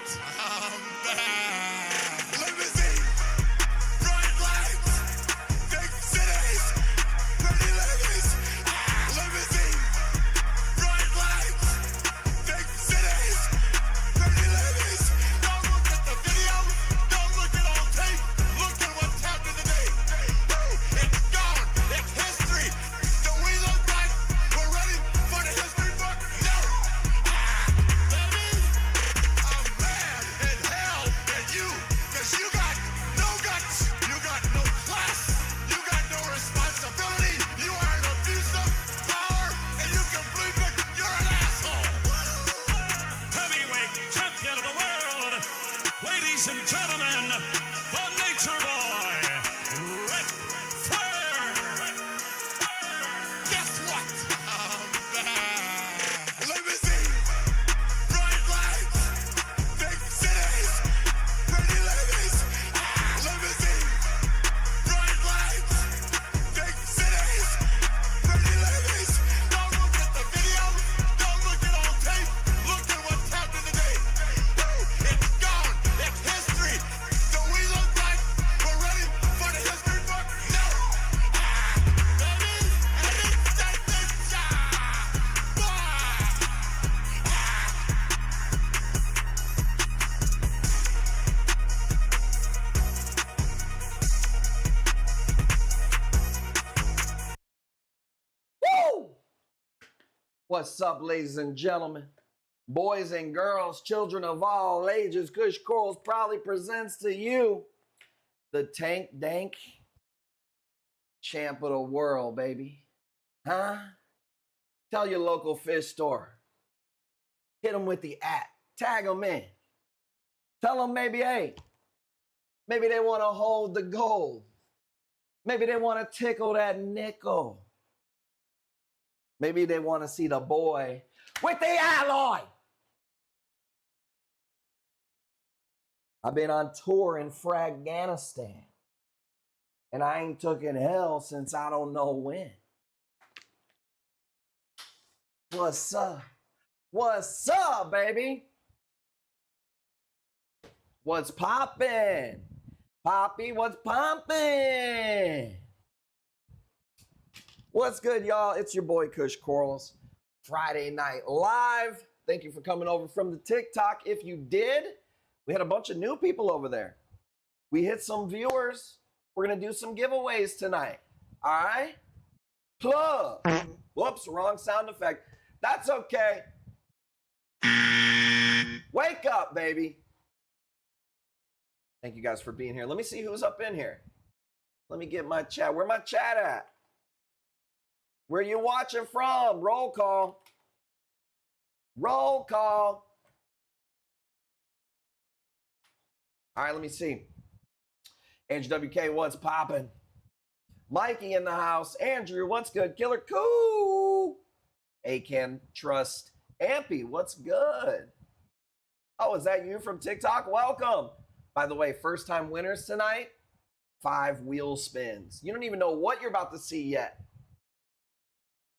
I'm back. Limousine, bright lights, big cities, pretty ladies. Limousine, bright lights, big cities, pretty ladies. Don't look at the video, don't look at on tape. Look at what's happening today. It's gone. It's history. Do we look like we're ready for the history book? No. Baby, I'm mad in hell at you, cause you got no guts, you got no class, you got no responsibility, you are an abuse of power, and you can believe it, you're an asshole. Heavyweight champion of the world, ladies and gentlemen, the Nature Boy, Ric Flair. Guess what? I'm back. Limousine, bright lights, big cities, pretty ladies. Limousine, bright lights, big cities, pretty ladies. Don't look at the video, don't look at on tape. Look at what's happening today. It's gone. It's history. Do we look like we're ready for the history book? No. Baby, and it's that Woo! What's up, ladies and gentlemen? Boys and girls, children of all ages, Kush Corals proudly presents to you the Tankdank champ of the world, baby. Huh? Tell your local fish store. Hit them with the @ Tag them in. Tell them maybe, hey, maybe they want to hold the gold. Maybe they want to tickle that nickel. Maybe they want to see the boy with the alloy. I've been on tour in Afghanistan, and I ain't taken hell since I don't know when. What's up? What's up, baby? What's poppin'? Poppy, what's poppin'? What's good, y'all? It's your boy Kush Corals. Friday Night Live. Thank you for coming over from the TikTok. If you did, we had a bunch of new people over there. We hit some viewers. We're going to do some giveaways tonight. All right? Plug. Whoops, wrong sound effect. That's okay. Wake up, baby. Thank you guys for being here. Let me see who's up in here. Let me get my chat. Where my chat at? Where you watching from? Roll call. Roll call. All right, let me see. HWK, what's poppin'? Mikey in the house. Andrew, what's good? Killer Cool. Acan Trust. Ampy, what's good? Oh, is that you from TikTok? Welcome. By the way, first time winners tonight, 5 wheel spins. You don't even know what you're about to see yet.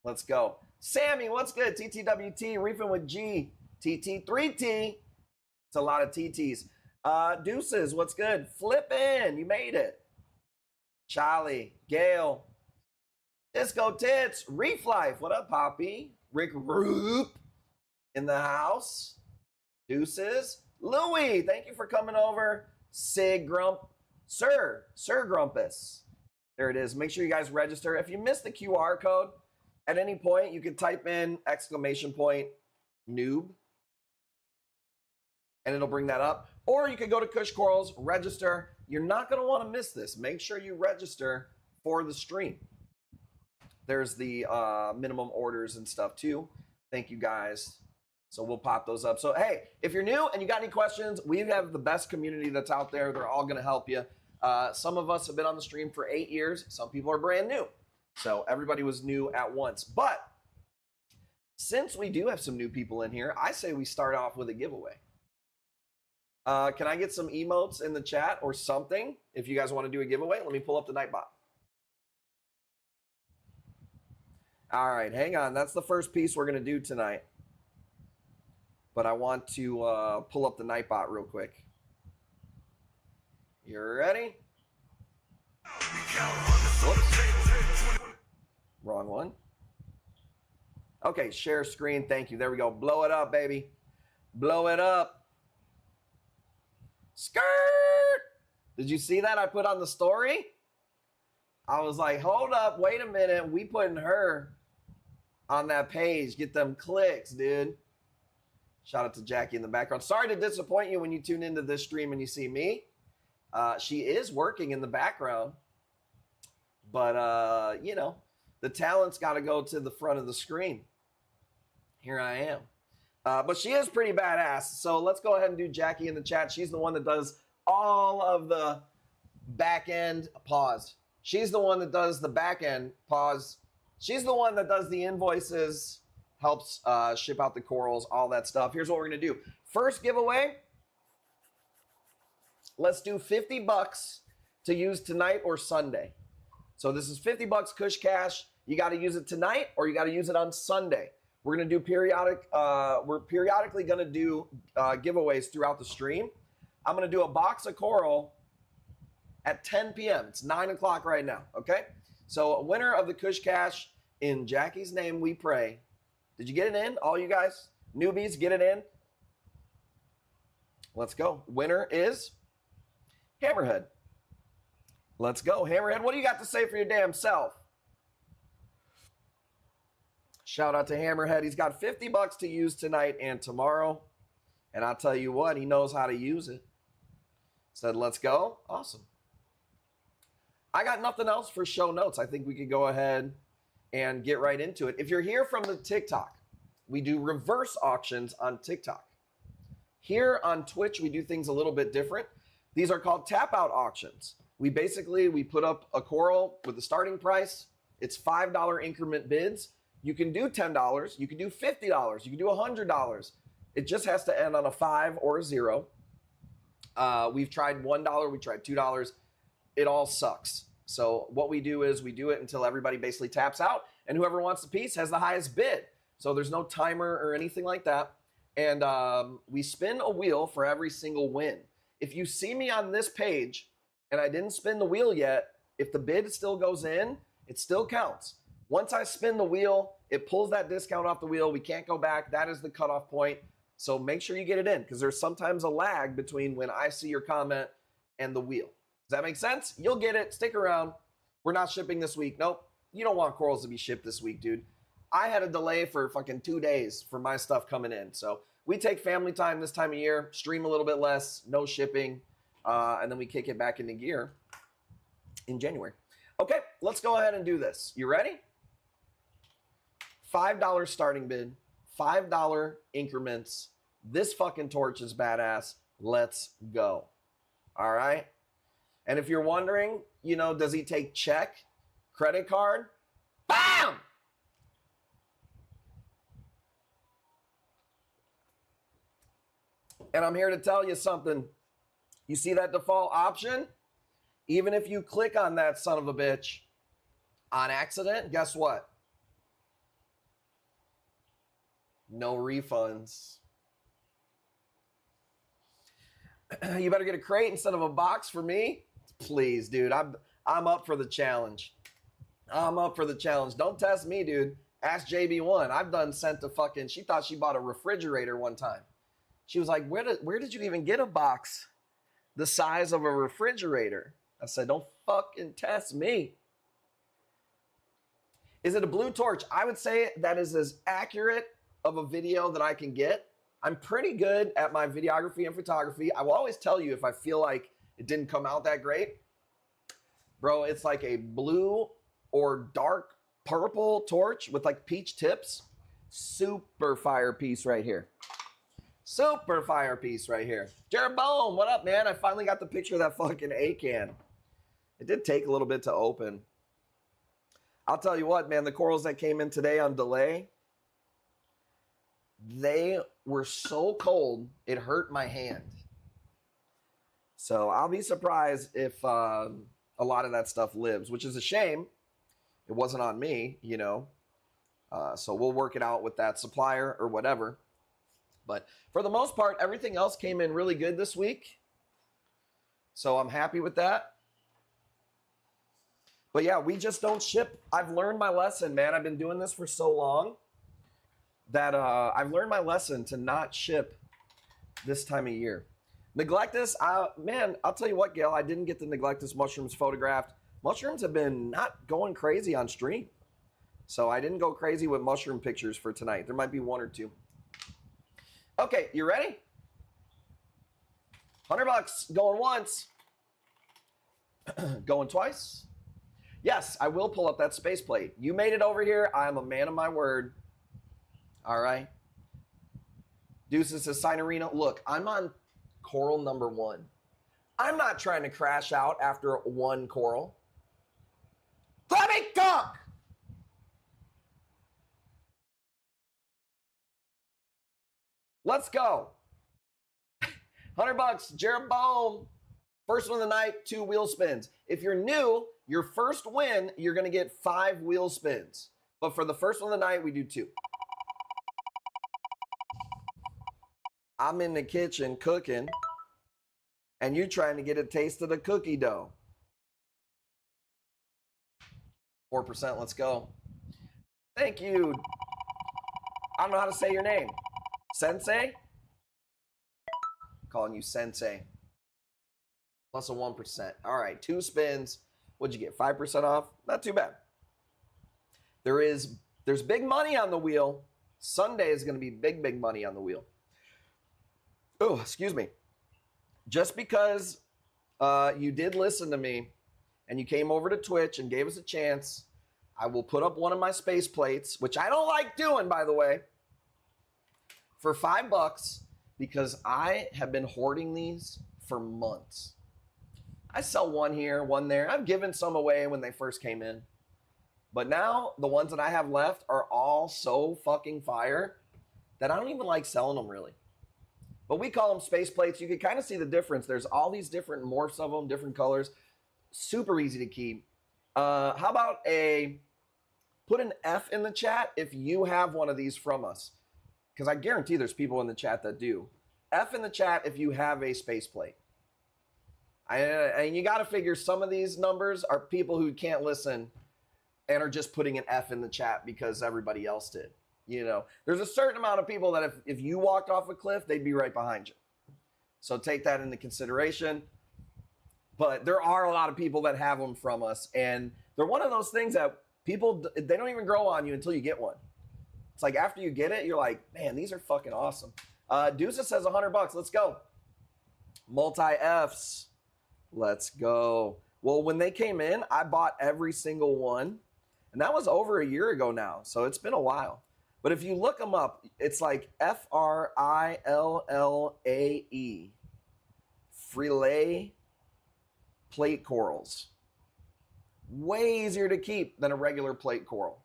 Let's go. Sammy, what's good? TTWT, Reefing with G. TT3T. It's a lot of TTs. Deuces, what's good? Flippin', you made it. Charlie, Gail. Disco Tits, Reef Life, what up, Poppy? Rick Roop in the house. Deuces. Louie, thank you for coming over. Sig Grump. Sir Grumpus. There it is. Make sure you guys register. If you missed the QR code, at any point, you can type in ! noob, and it'll bring that up. Or you can go to Kush Corals, register. You're not going to want to miss this. Make sure you register for the stream. There's the minimum orders and stuff too. Thank you guys. So we'll pop those up. So, hey, if you're new and you got any questions, we have the best community that's out there. They're all going to help you. Some of us have been on the stream for 8 years. Some people are brand new. So everybody was new at once. But since we do have some new people in here, I say we start off with a giveaway. Can I get some emotes in the chat or something if you guys want to do a giveaway? Let me pull up the Nightbot. All right, hang on. That's the first piece we're going to do tonight. but I want to pull up the Nightbot real quick. You ready? Whoops. Wrong one. Okay, share screen. Thank you. There we go. Blow it up, baby. Blow it up. Skirt! Did you see that I put on the story? I was like, hold up, wait a minute. We putting her on that page. Get them clicks, dude. Shout out to Jackie in the background. Sorry to disappoint you when you tune into this stream and you see me. She is working in the background. But, you know, the talent's got to go to the front of the screen. Here I am. But she is pretty badass. So let's go ahead and do Jackie in the chat. She's the one that does all of the back end. Pause. She's the one that does the back end. Pause. She's the one that does the invoices, helps ship out the corals, all that stuff. Here's what we're going to do. First giveaway. Let's do $50 to use tonight or Sunday. So this is $50 Kush Cash. You got to use it tonight or you got to use it on Sunday. We're going to do we're periodically going to do giveaways throughout the stream. I'm going to do a box of coral at 10 p.m. It's 9 o'clock right now, okay? So winner of the Kush Cash, in Jackie's name we pray. Did you get it in? All you guys? Newbies, get it in? Let's go. Winner is Hammerhead. Let's go. Hammerhead, what do you got to say for your damn self? Shout out to Hammerhead. He's got $50 to use tonight and tomorrow. And I'll tell you what, he knows how to use it. Said, let's go. Awesome. I got nothing else for show notes. I think we could go ahead and get right into it. If you're here from the TikTok, we do reverse auctions on TikTok. Here on Twitch, we do things a little bit different. These are called tap out auctions. We put up a coral with a starting price. It's $5 increment bids. You can do $10, you can do $50, you can do $100. It just has to end on a 5 or a 0. We've tried $1, we tried $2. It all sucks. So what we do is we do it until everybody basically taps out, and whoever wants the piece has the highest bid. So there's no timer or anything like that. And we spin a wheel for every single win. If you see me on this page and I didn't spin the wheel yet, if the bid still goes in, it still counts. Once I spin the wheel, it pulls that discount off the wheel. We can't go back. That is the cutoff point. So make sure you get it in because there's sometimes a lag between when I see your comment and the wheel. Does that make sense? You'll get it. Stick around. We're not shipping this week. Nope. You don't want corals to be shipped this week, dude. I had a delay for fucking 2 days for my stuff coming in. So we take family time this time of year, stream a little bit less, no shipping, and then we kick it back into gear in January. Okay, let's go ahead and do this. You ready? $5 starting bid, $5 increments. This fucking torch is badass. Let's go. All right? And if you're wondering, you know, does he take check, credit card? Bam! And I'm here to tell you something. You see that default option? Even if you click on that son of a bitch on accident, guess what? No refunds. You better get a crate instead of a box for me. Please, dude. I'm up for the challenge. I'm up for the challenge. Don't test me, dude. Ask JB1. I've done sent to fucking, she thought she bought a refrigerator one time. She was like, where did you even get a box the size of a refrigerator? I said, don't fucking test me. Is it a blue torch? I would say that is as accurate of a video that I can get. I'm pretty good at my videography and photography. I will always tell you if I feel like it didn't come out that great. Bro, it's like a blue or dark purple torch with like peach tips. Super fire piece right here. Super fire piece right here. Jeroboam, what up, man? I finally got the picture of that fucking A-can. It did take a little bit to open. I'll tell you what, man, the corals that came in today on delay, they were so cold, it hurt my hand. So I'll be surprised if a lot of that stuff lives, which is a shame. It wasn't on me, you know. So we'll work it out with that supplier or whatever. But for the most part, everything else came in really good this week. So I'm happy with that. But yeah, we just don't ship. I've learned my lesson, man. I've been doing this for so long that I've learned my lesson to not ship this time of year. Neglectus, man, I'll tell you what, Gail, I didn't get the Neglectus mushrooms photographed. Mushrooms have been not going crazy on stream. So I didn't go crazy with mushroom pictures for tonight. There might be one or two. Okay, you ready? $100 going once. Going twice. Yes, I will pull up that space plate. You made it over here. I'm a man of my word. All right. Deuces says, Signorino, look, I'm on coral number 1. I'm not trying to crash out after one coral. Let me talk. Let's go. $100, Jeroboam. First one of the night, 2 wheel spins. If you're new, your first win, you're going to get 5 wheel spins. But for the first one of the night, we do 2. I'm in the kitchen cooking, and you trying to get a taste of the cookie dough. 4%, let's go. Thank you. I don't know how to say your name. Sensei? Calling you Sensei. Plus a 1%. All right, 2 spins. What'd you get? 5% off? Not too bad. There's big money on the wheel. Sunday is going to be big money on the wheel. Oh, excuse me. Just because you did listen to me and you came over to Twitch and gave us a chance, I will put up one of my space plates, which I don't like doing, by the way, for $5 because I have been hoarding these for months. I sell one here, one there. I've given some away when they first came in. But now the ones that I have left are all so fucking fire that I don't even like selling them really. But we call them space plates. You can kind of see the difference. There's all these different morphs of them, different colors. Super easy to keep. How about put an F in the chat if you have one of these from us. Because I guarantee there's people in the chat that do. F in the chat if you have a space plate. And you got to figure some of these numbers are people who can't listen and are just putting an F in the chat because everybody else did. You know, there's a certain amount of people that if you walked off a cliff, they'd be right behind you. So take that into consideration. But there are a lot of people that have them from us. And they're one of those things that people, they don't even grow on you until you get one. It's like after you get it, you're like, man, these are fucking awesome. Deuce says $100. Let's go. Multi-Fs. Let's go. Well, when they came in, I bought every single one. And that was over a year ago now. So it's been a while. But if you look them up, it's like Frillae. Frillae plate corals. Way easier to keep than a regular plate coral.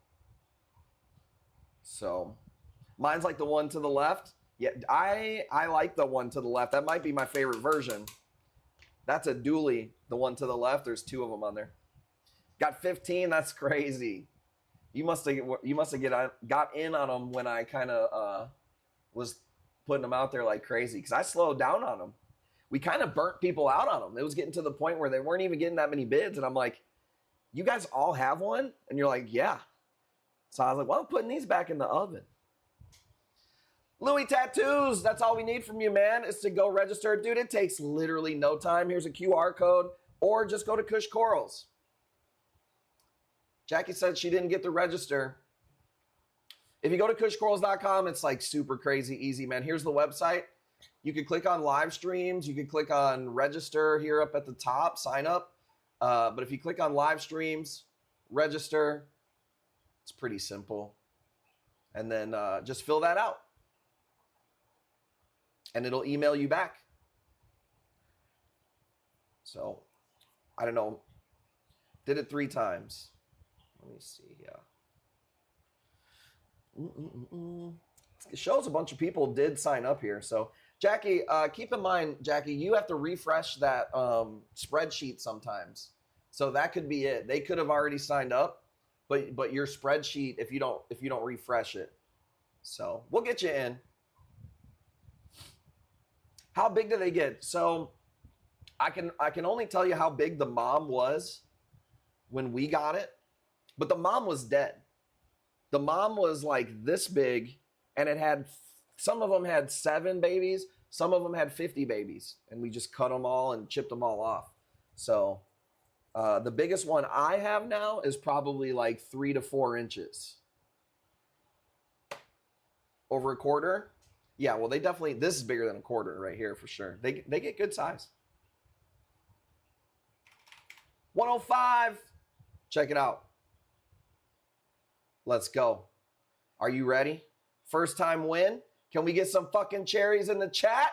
So mine's like the one to the left. Yeah, I like the one to the left. That might be my favorite version. That's a dually, the one to the left. There's 2 of them on there. Got 15. That's crazy. You must have got in on them when I kind of was putting them out there like crazy because I slowed down on them. We kind of burnt people out on them. It was getting to the point where they weren't even getting that many bids. And I'm like, you guys all have one? And you're like, yeah. So I was like, well, I'm putting these back in the oven. Louis Tattoos, that's all we need from you, man, is to go register. Dude, it takes literally no time. Here's a QR code, or just go to Kush Corals. Jackie said she didn't get to register. If you go to kushcorals.com, it's like super crazy easy, man. Here's the website. You can click on live streams. You can click on register here up at the top, sign up. But if you click on live streams, register, it's pretty simple. And then just fill that out. And it'll email you back. So, I don't know. Did it 3 times. Let me see. It shows a bunch of people did sign up here. So, Jackie, keep in mind, Jackie, you have to refresh that spreadsheet sometimes. So that could be it. They could have already signed up, but your spreadsheet, if you don't refresh it. So we'll get you in. How big do they get? So I can only tell you how big the mom was when we got it, but the mom was dead. The mom was like this big, and it had, some of them had 7 babies, some of them had 50 babies, and we just cut them all and chipped them all off. So the biggest one I have now is probably like 3 to 4 inches. Over a quarter? Yeah, well, they definitely, this is bigger than a quarter right here for sure. They get good size. 105. Check it out. Let's go. Are you ready? First time win. Can we get some fucking cherries in the chat?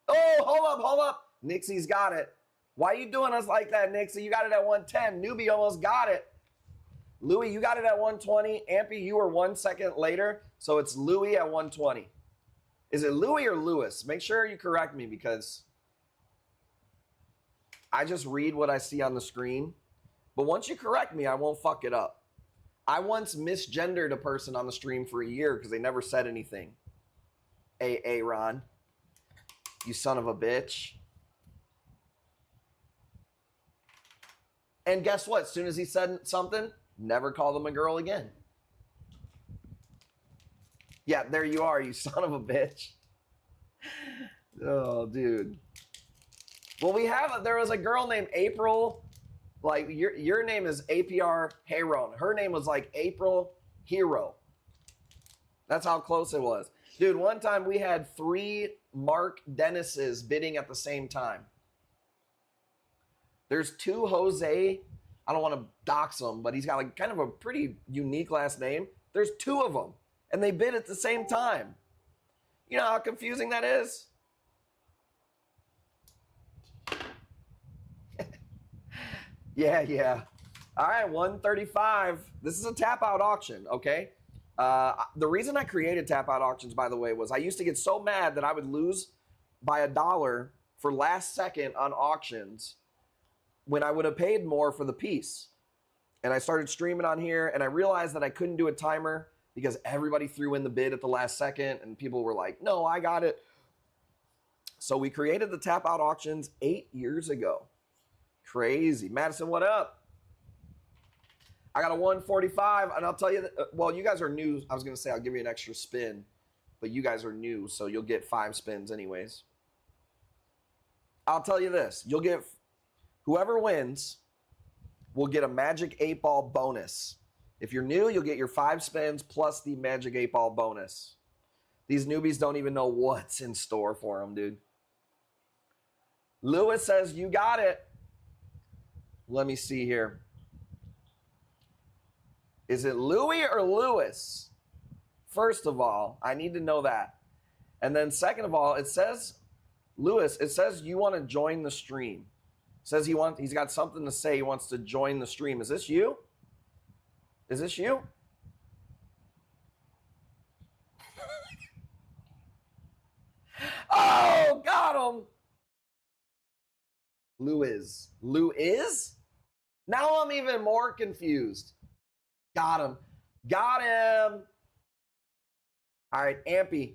Oh, hold up. Nixie's got it. Why are you doing us like that, Nixie? You got it at 110. Newbie almost got it. Louis, you got it at 120. Ampy, you were 1 second later, so it's Louis at 120. Is it Louis or Lewis? Make sure you correct me because I just read what I see on the screen. But once you correct me, I won't fuck it up. I once misgendered a person on the stream for a year because they never said anything. Hey, Ron. You son of a bitch. And guess what? As soon as he said something, never called him a girl again. Yeah, there you are, you son of a bitch. Oh, dude. Well, there was a girl named April. Like, your name is APR Heron. Her name was like April Hero. That's how close it was. Dude, one time we had 3 Mark Dennises bidding at the same time. There's 2 Jose. I don't want to dox him, but he's got like kind of a pretty unique last name. There's 2 of them, and they bid at the same time. You know how confusing that is? Yeah. All right, 135. This is a tap out auction, okay? The reason I created tap out auctions, by the way, was I used to get so mad that I would lose by $1 for last second on auctions when I would have paid more for the piece. And I started streaming on here, and I realized that I couldn't do a timer because everybody threw in the bid at the last second, and people were like, no, I got it. So we created the tap out auctions 8 years ago. Crazy. Madison, what up? I got a 145, and I'll tell you, well, you guys are new. I was going to say I'll give you an extra spin, but you guys are new, so you'll get 5 spins anyways. I'll tell you this. You'll get, whoever wins will get a Magic 8-ball bonus. If you're new, you'll get your 5 spins plus the Magic 8-ball bonus. These newbies don't even know what's in store for them, dude. Lewis says, you got it. Let me see here. Is it Louis or Lewis? First of all, I need to know that. And then second of all, it says, Lewis, it says you want to join the stream. It says he's got something to say. He wants to join the stream. Is this you? Is this you? Oh, got him. Louis. Now I'm even more confused. Got him. Got him. All right, Ampy.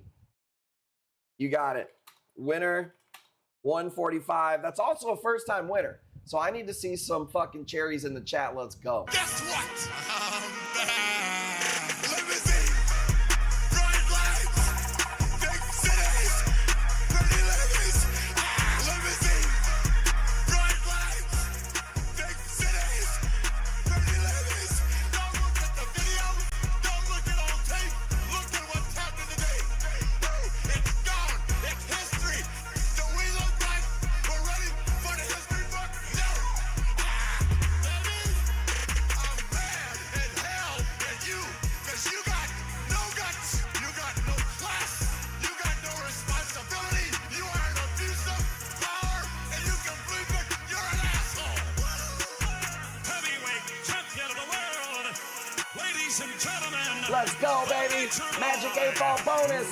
You got it. Winner, 145. That's also a first-time winner. So I need to see some fucking cherries in the chat. Let's go. Guess what? I'm back. Limousine, bright lights, big cities, pretty ladies. Limousine, bright lights, big cities, pretty ladies. Don't look at the video, don't look at on tape. Look at what's happening today. It's gone. It's history. Do we look like we're ready for the history book? No. Baby, I'm mad as hell at you because you got no guts, you got no class, you got no responsibility, you are an abuse of power, and you can believe it, you're an asshole. Heavyweight champion of the world, ladies and gentlemen. Let's go, baby. Magic 8-ball bonus.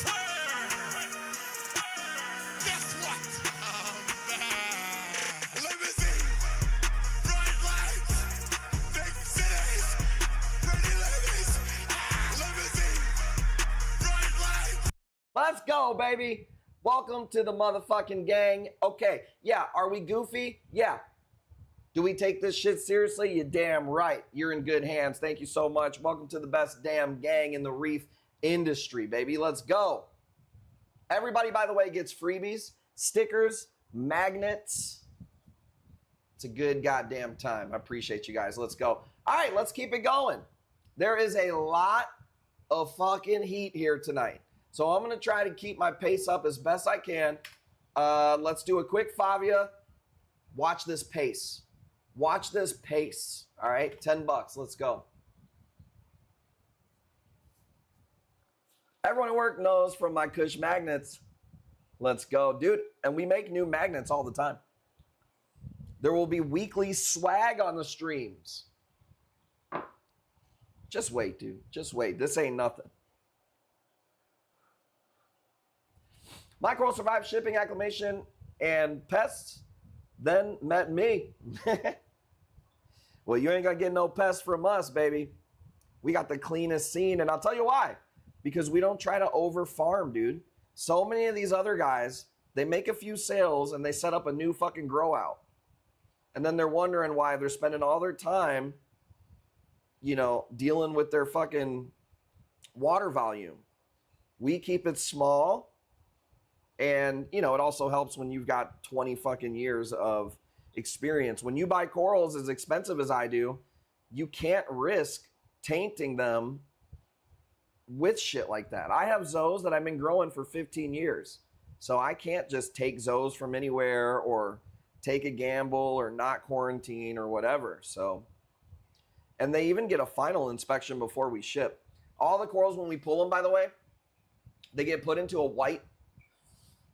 Flair. Guess what? I'm back. Limousine, bright lights, big cities, pretty ladies. Limousine, bright lights. Let's go, baby. Welcome to the motherfucking gang. Okay, yeah, are we goofy? Yeah. Do we take this shit seriously? You damn right. You're in good hands. Thank you so much. Welcome to the best damn gang in the reef industry, baby. Let's go. Everybody, by the way, gets freebies, stickers, magnets. It's a good goddamn time. I appreciate you guys. Let's go. All right, let's keep it going. There is a lot of fucking heat here tonight. So I'm going to try to keep my pace up as best I can. Let's do a quick Favia. Watch this pace. Watch this pace. All right, $10. Let's go. Everyone at work knows from my Kush magnets. Let's go, dude. And we make new magnets all the time. There will be weekly swag on the streams. Just wait, dude. Just wait. This ain't nothing. Micro survived shipping, acclimation, and pests, then met me. Well, you ain't gonna get no pests from us, baby. We got the cleanest scene, and I'll tell you why. Because we don't try to over farm, dude. So many of these other guys, they make a few sales and they set up a new fucking grow out. And then they're wondering why they're spending all their time, you know, dealing with their fucking water volume. We keep it small. And, you know, it also helps when you've got 20 fucking years of experience. When you buy corals as expensive as I do, you can't risk tainting them with shit like that. I have zoos that I've been growing for 15 years. So I can't just take zoos from anywhere or take a gamble or not quarantine or whatever. So, and they even get a final inspection before we ship. All the corals, when we pull them, by the way, they get put into a white,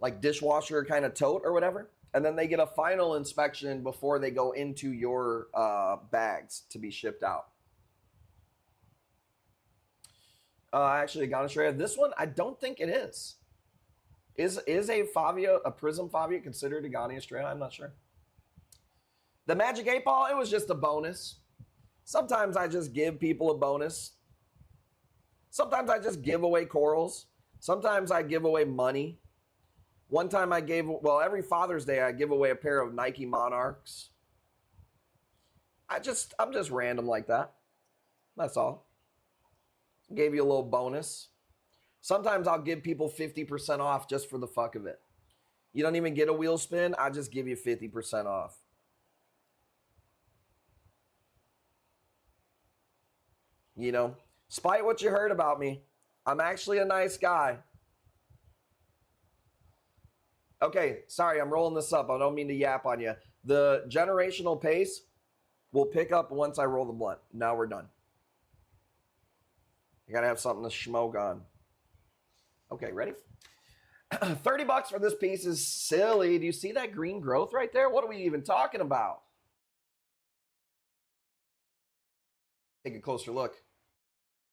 like dishwasher kind of tote or whatever. And then they get a final inspection before they go into your bags to be shipped out. Actually, Ganashreya, this one, I don't think it is. Is a Favia, a Prism Favia, considered a Ganashreya? I'm not sure. The Magic 8 Ball, it was just a bonus. Sometimes I just give people a bonus. Sometimes I just give away corals. Sometimes I give away money. One time I gave, well, every Father's Day I give away a pair of Nike Monarchs. I'm just random like that. That's all. Gave you a little bonus. Sometimes I'll give people 50% off just for the fuck of it. You don't even get a wheel spin, I just give you 50% off. You know, despite what you heard about me, I'm actually a nice guy. Okay, sorry, I'm rolling this up. I don't mean to yap on you. The generational pace will pick up once I roll the blunt. Now we're done. You gotta have something to smoke on. Okay, ready? $30 for this piece is silly. Do you see that green growth right there? What are we even talking about? Take a closer look.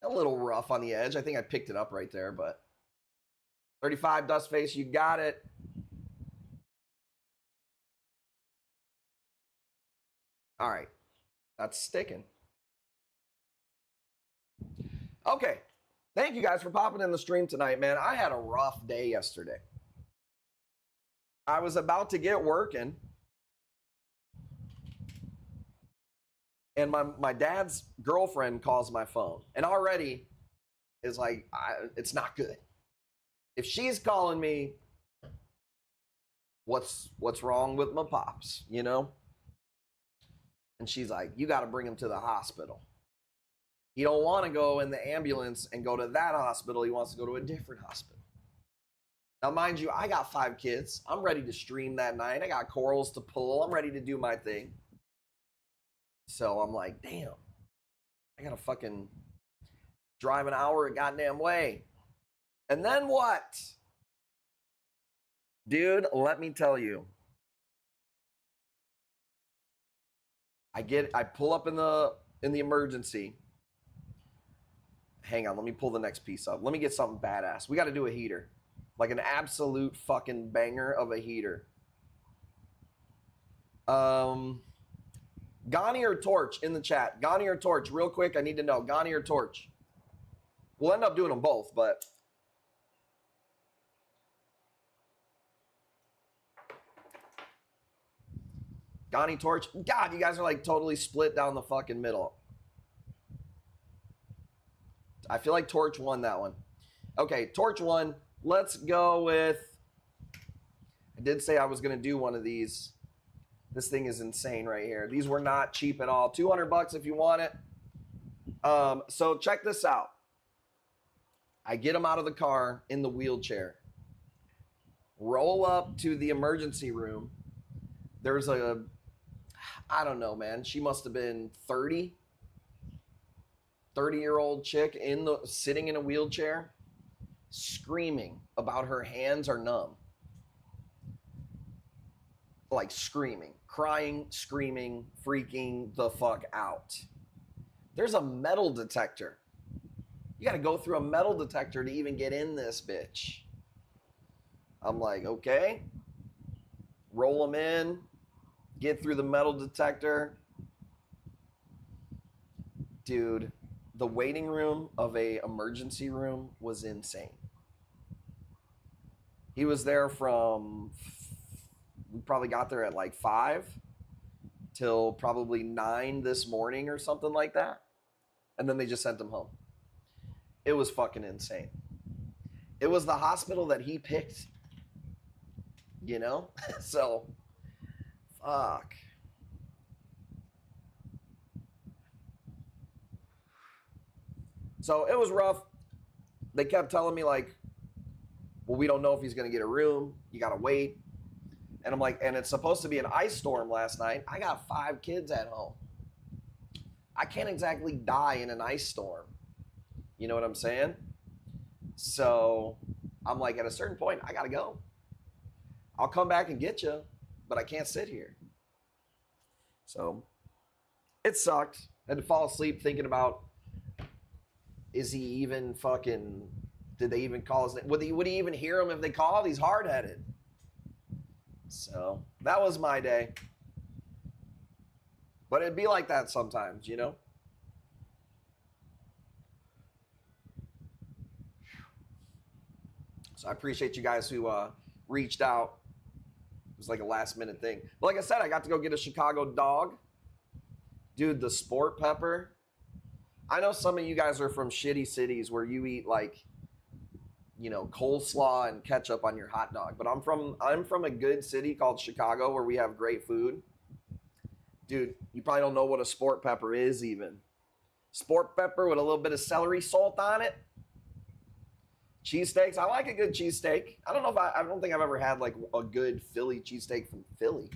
A little rough on the edge. I think I picked it up right there, but 35 dust face, you got it. All right, that's sticking. Okay, thank you guys for popping in the stream tonight, man. I had a rough day yesterday. I was about to get working, and my dad's girlfriend calls my phone, and already is like, it's not good. If she's calling me, what's wrong with my pops, you know? And she's like, you got to bring him to the hospital. He don't want to go in the ambulance and go to that hospital. He wants to go to a different hospital. Now, mind you, I got 5 kids. I'm ready to stream that night. I got corals to pull. I'm ready to do my thing. So I'm like, damn, I got to fucking drive an hour a goddamn way. And then what? Dude, let me tell you. I pull up in the emergency. Hang on, let me pull the next piece up. Let me get something badass. We got to do a heater. Like an absolute fucking banger of a heater. Ghani or Torch in the chat. Ghani or Torch, real quick, I need to know. Ghani or Torch? We'll end up doing them both, but Gani Torch. God, you guys are like totally split down the fucking middle. I feel like Torch won that one. Okay, Torch won. Let's go with... I did say I was going to do one of these. This thing is insane right here. These were not cheap at all. $200 if you want it. So check this out. I get him out of the car in the wheelchair. Roll up to the emergency room. There's a... I don't know, man. She must have been 30-year-old chick sitting in a wheelchair, screaming about her hands are numb. Like screaming, crying, screaming, freaking the fuck out. There's a metal detector. You got to go through a metal detector to even get in this bitch. I'm like, okay. Roll them in. Get through the metal detector. Dude, the waiting room of a emergency room was insane. He was there from, we probably got there at like 5 till probably 9 this morning or something like that. And then they just sent him home. It was fucking insane. It was the hospital that he picked, you know? So, fuck. So it was rough. They kept telling me like, well, we don't know if he's going to get a room. You got to wait. And I'm like, and it's supposed to be an ice storm last night. I got 5 kids at home. I can't exactly die in an ice storm. You know what I'm saying? So I'm like, at a certain point, I got to go. I'll come back and get you, but I can't sit here. So it sucked. I had to fall asleep thinking about, is he even fucking, did they even call his name? Would he even hear him if they called? He's hard-headed. So that was my day. But it'd be like that sometimes, you know? So I appreciate you guys who reached out. It was like a last minute thing. But like I said, I got to go get a Chicago dog. Dude, the sport pepper. I know some of you guys are from shitty cities where you eat like, you know, coleslaw and ketchup on your hot dog. But I'm from a good city called Chicago where we have great food. Dude, you probably don't know what a sport pepper is even. Sport pepper with a little bit of celery salt on it. Cheesesteaks. I like a good cheesesteak. I don't think I've ever had like a good Philly cheesesteak from Philly.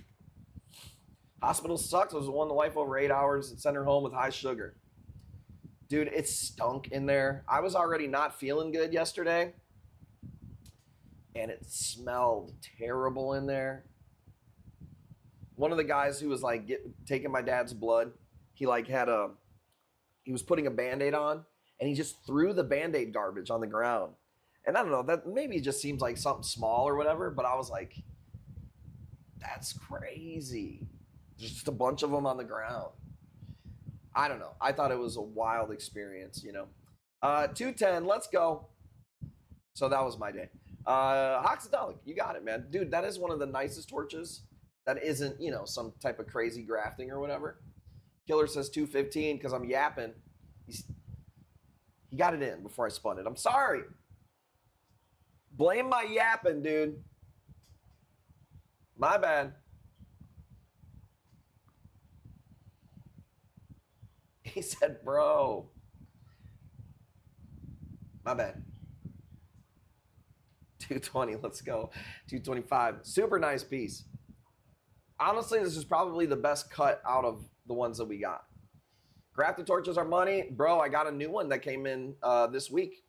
Hospital sucks. I was one the wife over 8 hours and sent her home with high sugar. Dude, it stunk in there. I was already not feeling good yesterday. And it smelled terrible in there. One of the guys who was like taking my dad's blood, he was putting a Band-Aid on and he just threw the Band-Aid garbage on the ground. And I don't know, that maybe it just seems like something small or whatever, but I was like, that's crazy. There's just a bunch of them on the ground. I don't know. I thought it was a wild experience, you know. 210, let's go. So that was my day. Hoxadolic, you got it, man. Dude, that is one of the nicest torches that isn't, you know, some type of crazy grafting or whatever. Killer says 215 because I'm yapping. He got it in before I spun it. I'm sorry. Blame my yapping, dude. My bad. He said, bro. My bad. 220, let's go. 225. Super nice piece. Honestly, this is probably the best cut out of the ones that we got. Grafted torches are money. Bro, I got a new one that came in this week.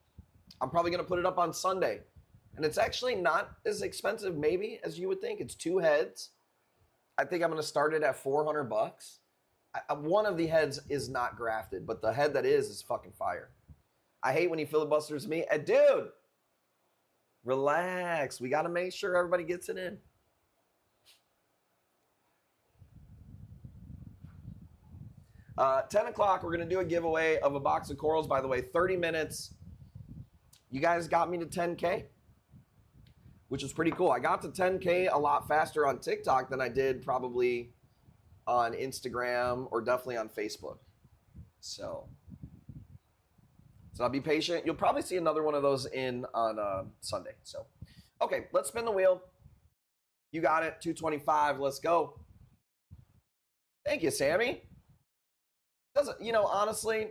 I'm probably going to put it up on Sunday. And it's actually not as expensive maybe as you would think. It's 2 heads. I think I'm going to start it at $400. One of the heads is not grafted, but the head that is fucking fire. I hate when he filibusters me. And dude, relax. We got to make sure everybody gets it in. At 10 o'clock, we're going to do a giveaway of a box of corals. By the way, 30 minutes. You guys got me to 10K, which is pretty cool. I got to 10K a lot faster on TikTok than I did probably on Instagram or definitely on Facebook. So I'll be patient. You'll probably see another one of those on Sunday. So, okay, let's spin the wheel. You got it. 225. Let's go. Thank you, Sammy. Doesn't, honestly,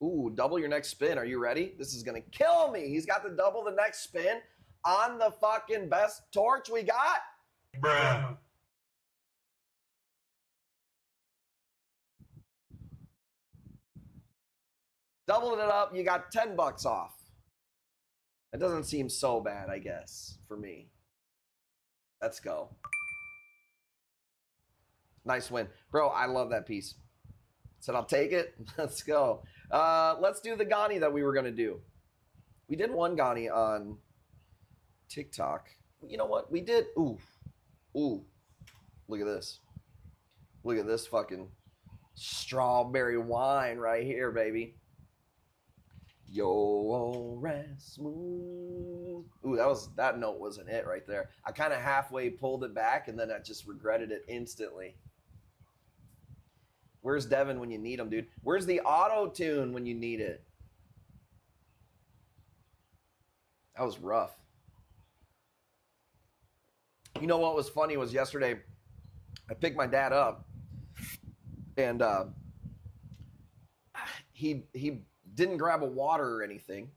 ooh, double your next spin. Are you ready? This is going to kill me. He's got to double the next spin on the fucking best torch we got. Bruh. Doubled it up. You got $10 off. That doesn't seem so bad, I guess, for me. Let's go. Nice win. Bro, I love that piece. Said I'll take it. Let's go. Let's do the Ghani that we were going to do. We did one Ghani on TikTok. You know what? We did. Ooh. Ooh. Look at this. Look at this fucking strawberry wine right here, baby. Yo, rest smooth. Ooh, that note wasn't it right there. I kind of halfway pulled it back and then I just regretted it instantly. Where's Devin when you need him, dude? Where's the auto tune when you need it? That was rough. You know what was funny was yesterday I picked my dad up and he didn't grab a water or anything.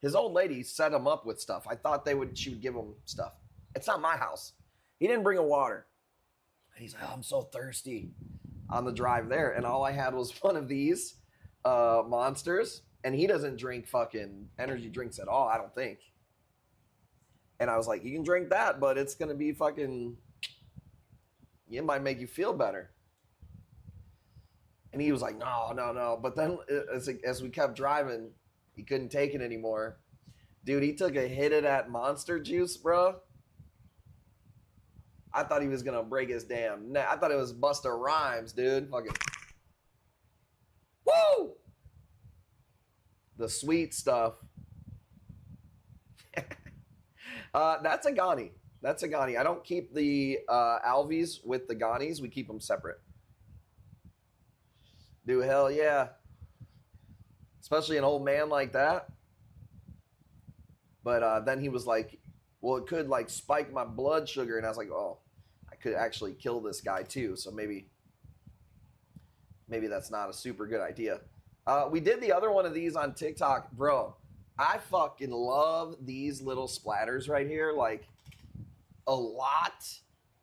His old lady set him up with stuff. I thought she would give him stuff. It's not my house. He didn't bring a water. And he's like, oh, I'm so thirsty on the drive there. And all I had was one of these monsters. And he doesn't drink fucking energy drinks at all, I don't think. And I was like, you can drink that, but it's going to be fucking, it might make you feel better. And he was like, no. But then as we kept driving, he couldn't take it anymore. Dude, he took a hit of that monster juice, bro. I thought he was going to break his damn neck. I thought it was Busta Rhymes, dude. Fucking. Woo! The sweet stuff. That's a Ghani. That's a Ghani. I don't keep the Alvies with the Ghanis. We keep them separate. Dude, hell yeah. Especially an old man like that. But then he was like, well, it could like spike my blood sugar. And I was like, oh, I could actually kill this guy too. So maybe that's not a super good idea. We did the other one of these on TikTok. Bro, I fucking love these little splatters right here. Like a lot.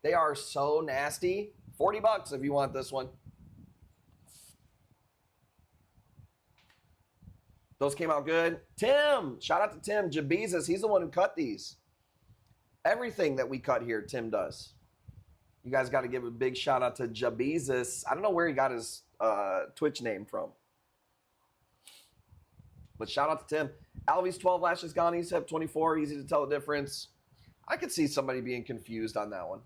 They are so nasty. $40 if you want this one. Those came out good. Tim, shout out to Tim. Jabezus, he's the one who cut these. Everything that we cut here, Tim does. You guys got to give a big shout out to Jabezus. I don't know where he got his Twitch name from. But shout out to Tim. Alvies 12 lashes Ghanis have 24. Easy to tell the difference. I could see somebody being confused on that one.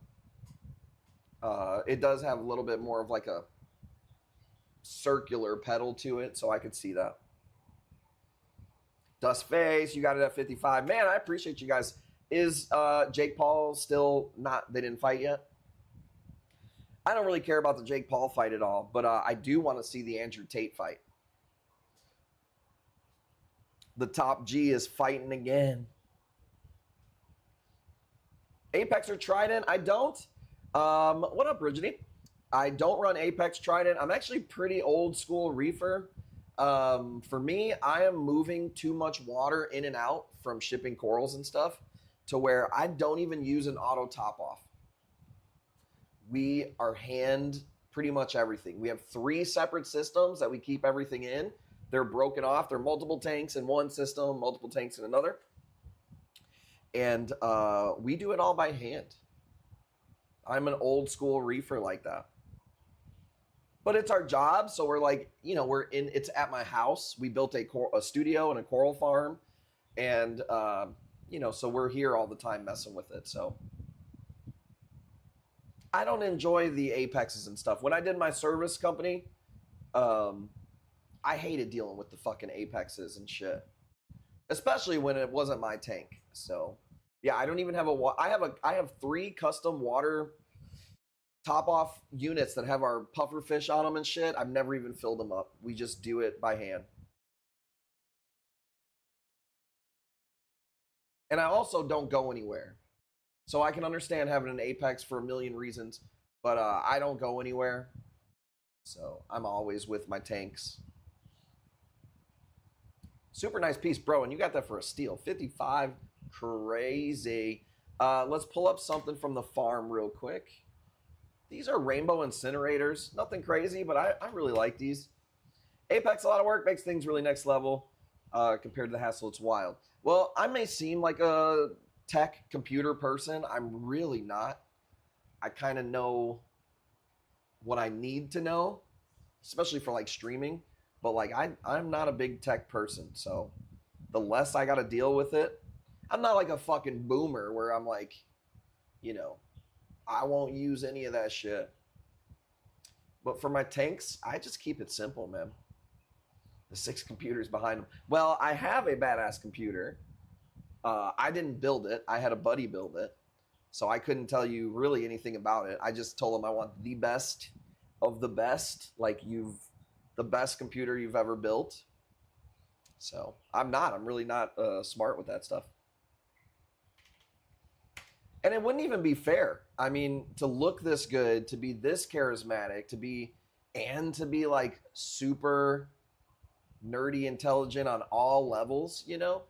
It does have a little bit more of like a circular pedal to it, so I could see that. Dust Face, you got it at 55. Man, I appreciate you guys. Is Jake Paul still not, they didn't fight yet? I don't really care about the Jake Paul fight at all, but I do want to see the Andrew Tate fight. The top G is fighting again. Apex or Trident? I don't. What up, Brigitte? I don't run Apex Trident. I'm actually pretty old school reefer. For me, I am moving too much water in and out from shipping corals and stuff to where I don't even use an auto top off. We are hand pretty much everything. We have 3 separate systems that we keep everything in. They're broken off. They're multiple tanks in one system, multiple tanks in another. And we do it all by hand. I'm an old school reefer like that. But it's our job, so we're like, it's at my house. We built a studio and a coral farm, and so we're here all the time messing with it. So I don't enjoy the apexes and stuff. When I did my service company, I hated dealing with the fucking apexes and shit, especially when it wasn't my tank. So yeah, I don't even have I have 3 custom water top off units that have our puffer fish on them and shit, I've never even filled them up. We just do it by hand. And I also don't go anywhere. So I can understand having an Apex for a million reasons, but I don't go anywhere. So I'm always with my tanks. Super nice piece, bro. And you got that for a steal. 55. Crazy. Let's pull up something from the farm real quick. These are rainbow incinerators. Nothing crazy, but I really like these. Apex, a lot of work, makes things really next level. Compared to the hassle, it's wild. Well, I may seem like a tech computer person. I'm really not. I kind of know what I need to know, especially for like streaming. But like I'm not a big tech person, so the less I got to deal with it, I'm not like a fucking boomer where I'm like, you know, I won't use any of that shit. But for my tanks, I just keep it simple, man. The 6 computers behind them. Well, I have a badass computer. I didn't build it. I had a buddy build it. So I couldn't tell you really anything about it. I just told him I want the best of the best. Like the best computer you've ever built. So I'm really not smart with that stuff. And it wouldn't even be fair. I mean, to look this good, to be this charismatic, to be like super nerdy intelligent on all levels, you know?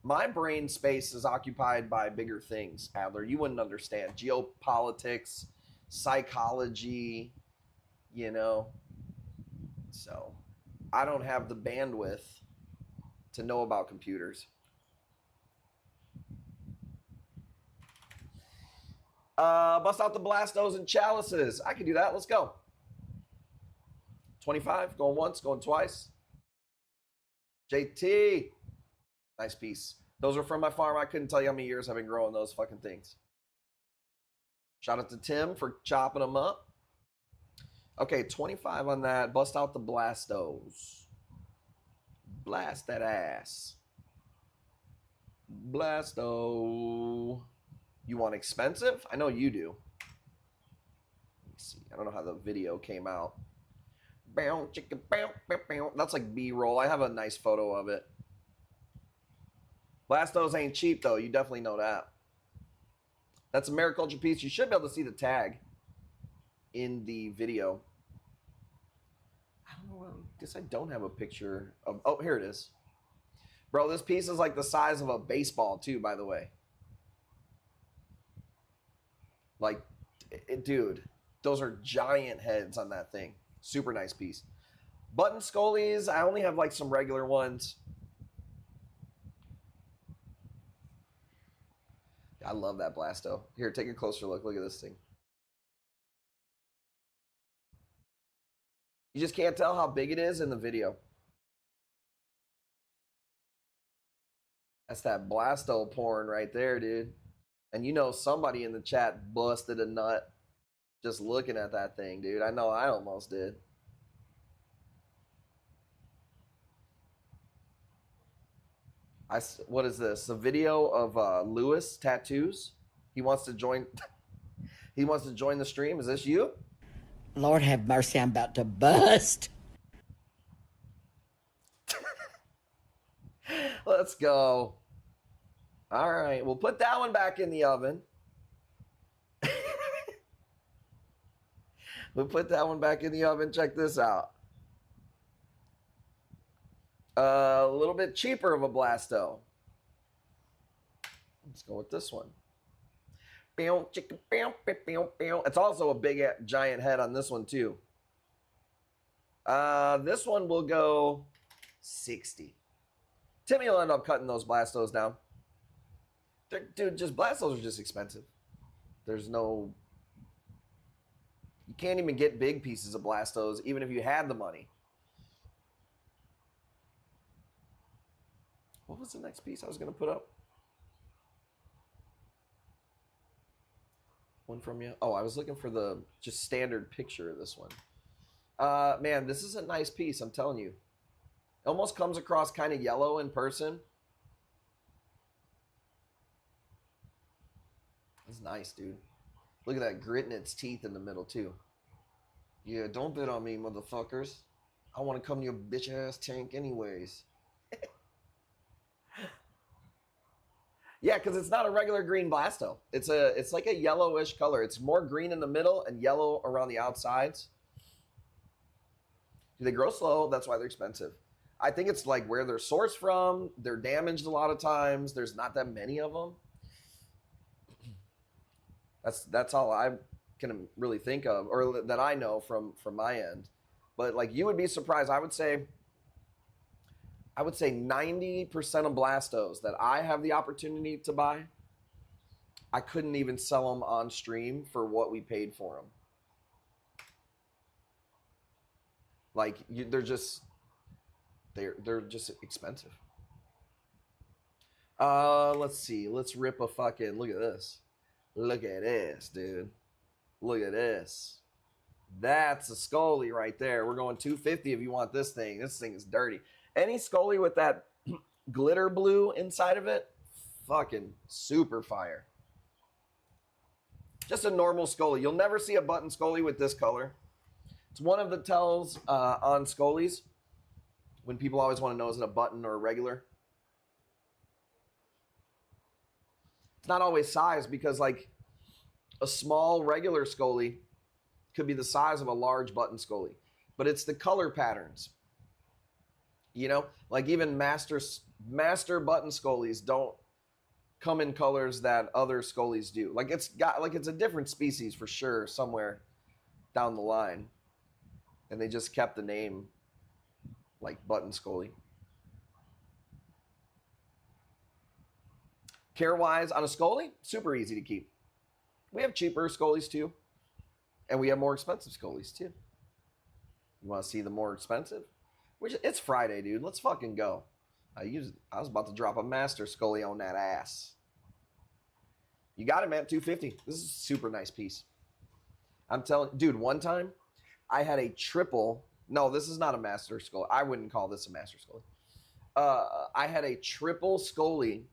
My brain space is occupied by bigger things, Adler. You wouldn't understand. Geopolitics, psychology, you know? So I don't have the bandwidth to know about computers. Bust out the Blastos and Chalices. I can do that. Let's go. 25, going once, going twice. JT. Nice piece. Those are from my farm. I couldn't tell you how many years I've been growing those fucking things. Shout out to Tim for chopping them up. Okay, 25 on that. Bust out the Blastos. Blast that ass. Blasto. You want expensive? I know you do. Let me see. I don't know how the video came out. Bow, chicka, bow, bow, bow. That's like B-roll. I have a nice photo of it. Blastos ain't cheap, though. You definitely know that. That's a Mariculture piece. You should be able to see the tag in the video. I don't know. I guess I don't have a picture of... Oh, here it is. Bro, this piece is like the size of a baseball, too, by the way. Like, dude, those are giant heads on that thing. Super nice piece. Button Scolies, I only have like some regular ones. I love that Blasto. Here, take a closer look. Look at this thing. You just can't tell how big it is in the video. That's that Blasto porn right there, dude. And you know somebody in the chat busted a nut just looking at that thing, dude. I know I almost did. What is this? A video of Lewis tattoos? He wants to join. He wants to join the stream. Is this you? Lord have mercy, I'm about to bust. Let's go. All right, we'll put that one back in the oven. We'll put that one back in the oven. Check this out. A little bit cheaper of a Blasto. Let's go with this one. It's also a big giant head on this one too. This one will go 60. Timmy will end up cutting those Blastos down. Dude, just Blastos are just expensive. There's no... You can't even get big pieces of Blastos, even if you had the money. What was the next piece I was going to put up? One from you? Oh, I was looking for the just standard picture of this one. Man, this is a nice piece, I'm telling you. It almost comes across kind of yellow in person. It's nice, dude. Look at that grit in its teeth in the middle, too. Yeah, don't bid on me, motherfuckers. I want to come to your bitch-ass tank anyways. Yeah, because it's not a regular green Blasto. It's like a yellowish color. It's more green in the middle and yellow around the outsides. They grow slow. That's why they're expensive. I think it's like where they're sourced from. They're damaged a lot of times. There's not that many of them. That's all I can really think of, or that I know from my end. But like you would be surprised. I would say 90% of Blastos that I have the opportunity to buy, I couldn't even sell them on stream for what we paid for them. Like they're just expensive. Let's see. Let's rip a fucking look at this. Look at this, dude. Look at this. That's a Scully right there. We're going 250 if you want this thing. This thing is dirty. Any Scully with that glitter blue inside of it, fucking super fire. Just a normal Scully. You'll never see a button Scully with this color. It's one of the tells on Scullies when people always want to know is it a button or a regular. It's not always size because like a small regular Scully could be the size of a large button Scully, but it's the color patterns. You know, like even master button Scullies don't come in colors that other Scullies do. Like it's a different species for sure somewhere down the line, and they just kept the name like button Scully. Care-wise, on a Scully, super easy to keep. We have cheaper Scullies too, and we have more expensive Scullies too. You want to see the more expensive? It's Friday, dude. Let's fucking go. I was about to drop a master Scully on that ass. You got it, man. 250. This is a super nice piece. I'm telling, dude. One time, I had a triple. No, this is not a master Scully. I wouldn't call this a master Scully. I had a triple Scully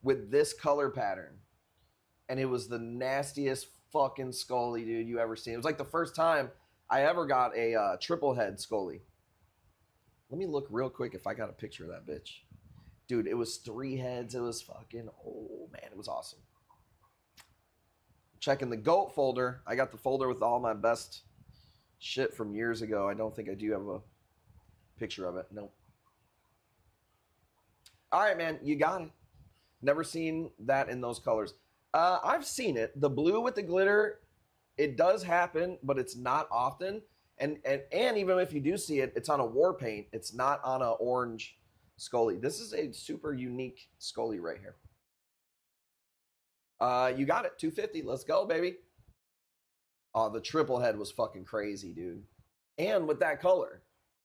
with this color pattern, and it was the nastiest fucking Scully, dude, you ever seen. It was like the first time I ever got a triple head Scully. Let me look real quick if I got a picture of that bitch. Dude, it was 3 heads. It was fucking, oh man, it was awesome. Checking the GOAT folder. I got the folder with all my best shit from years ago. I don't think I do have a picture of it. Nope. All right, man, you got it. Never seen that in those colors. I've seen it. The blue with the glitter, it does happen, but it's not often. And even if you do see it, it's on a war paint. It's not on an orange Scully. This is a super unique Scully right here. You got it. 250. Let's go, baby. Oh, the triple head was fucking crazy, dude. And with that color,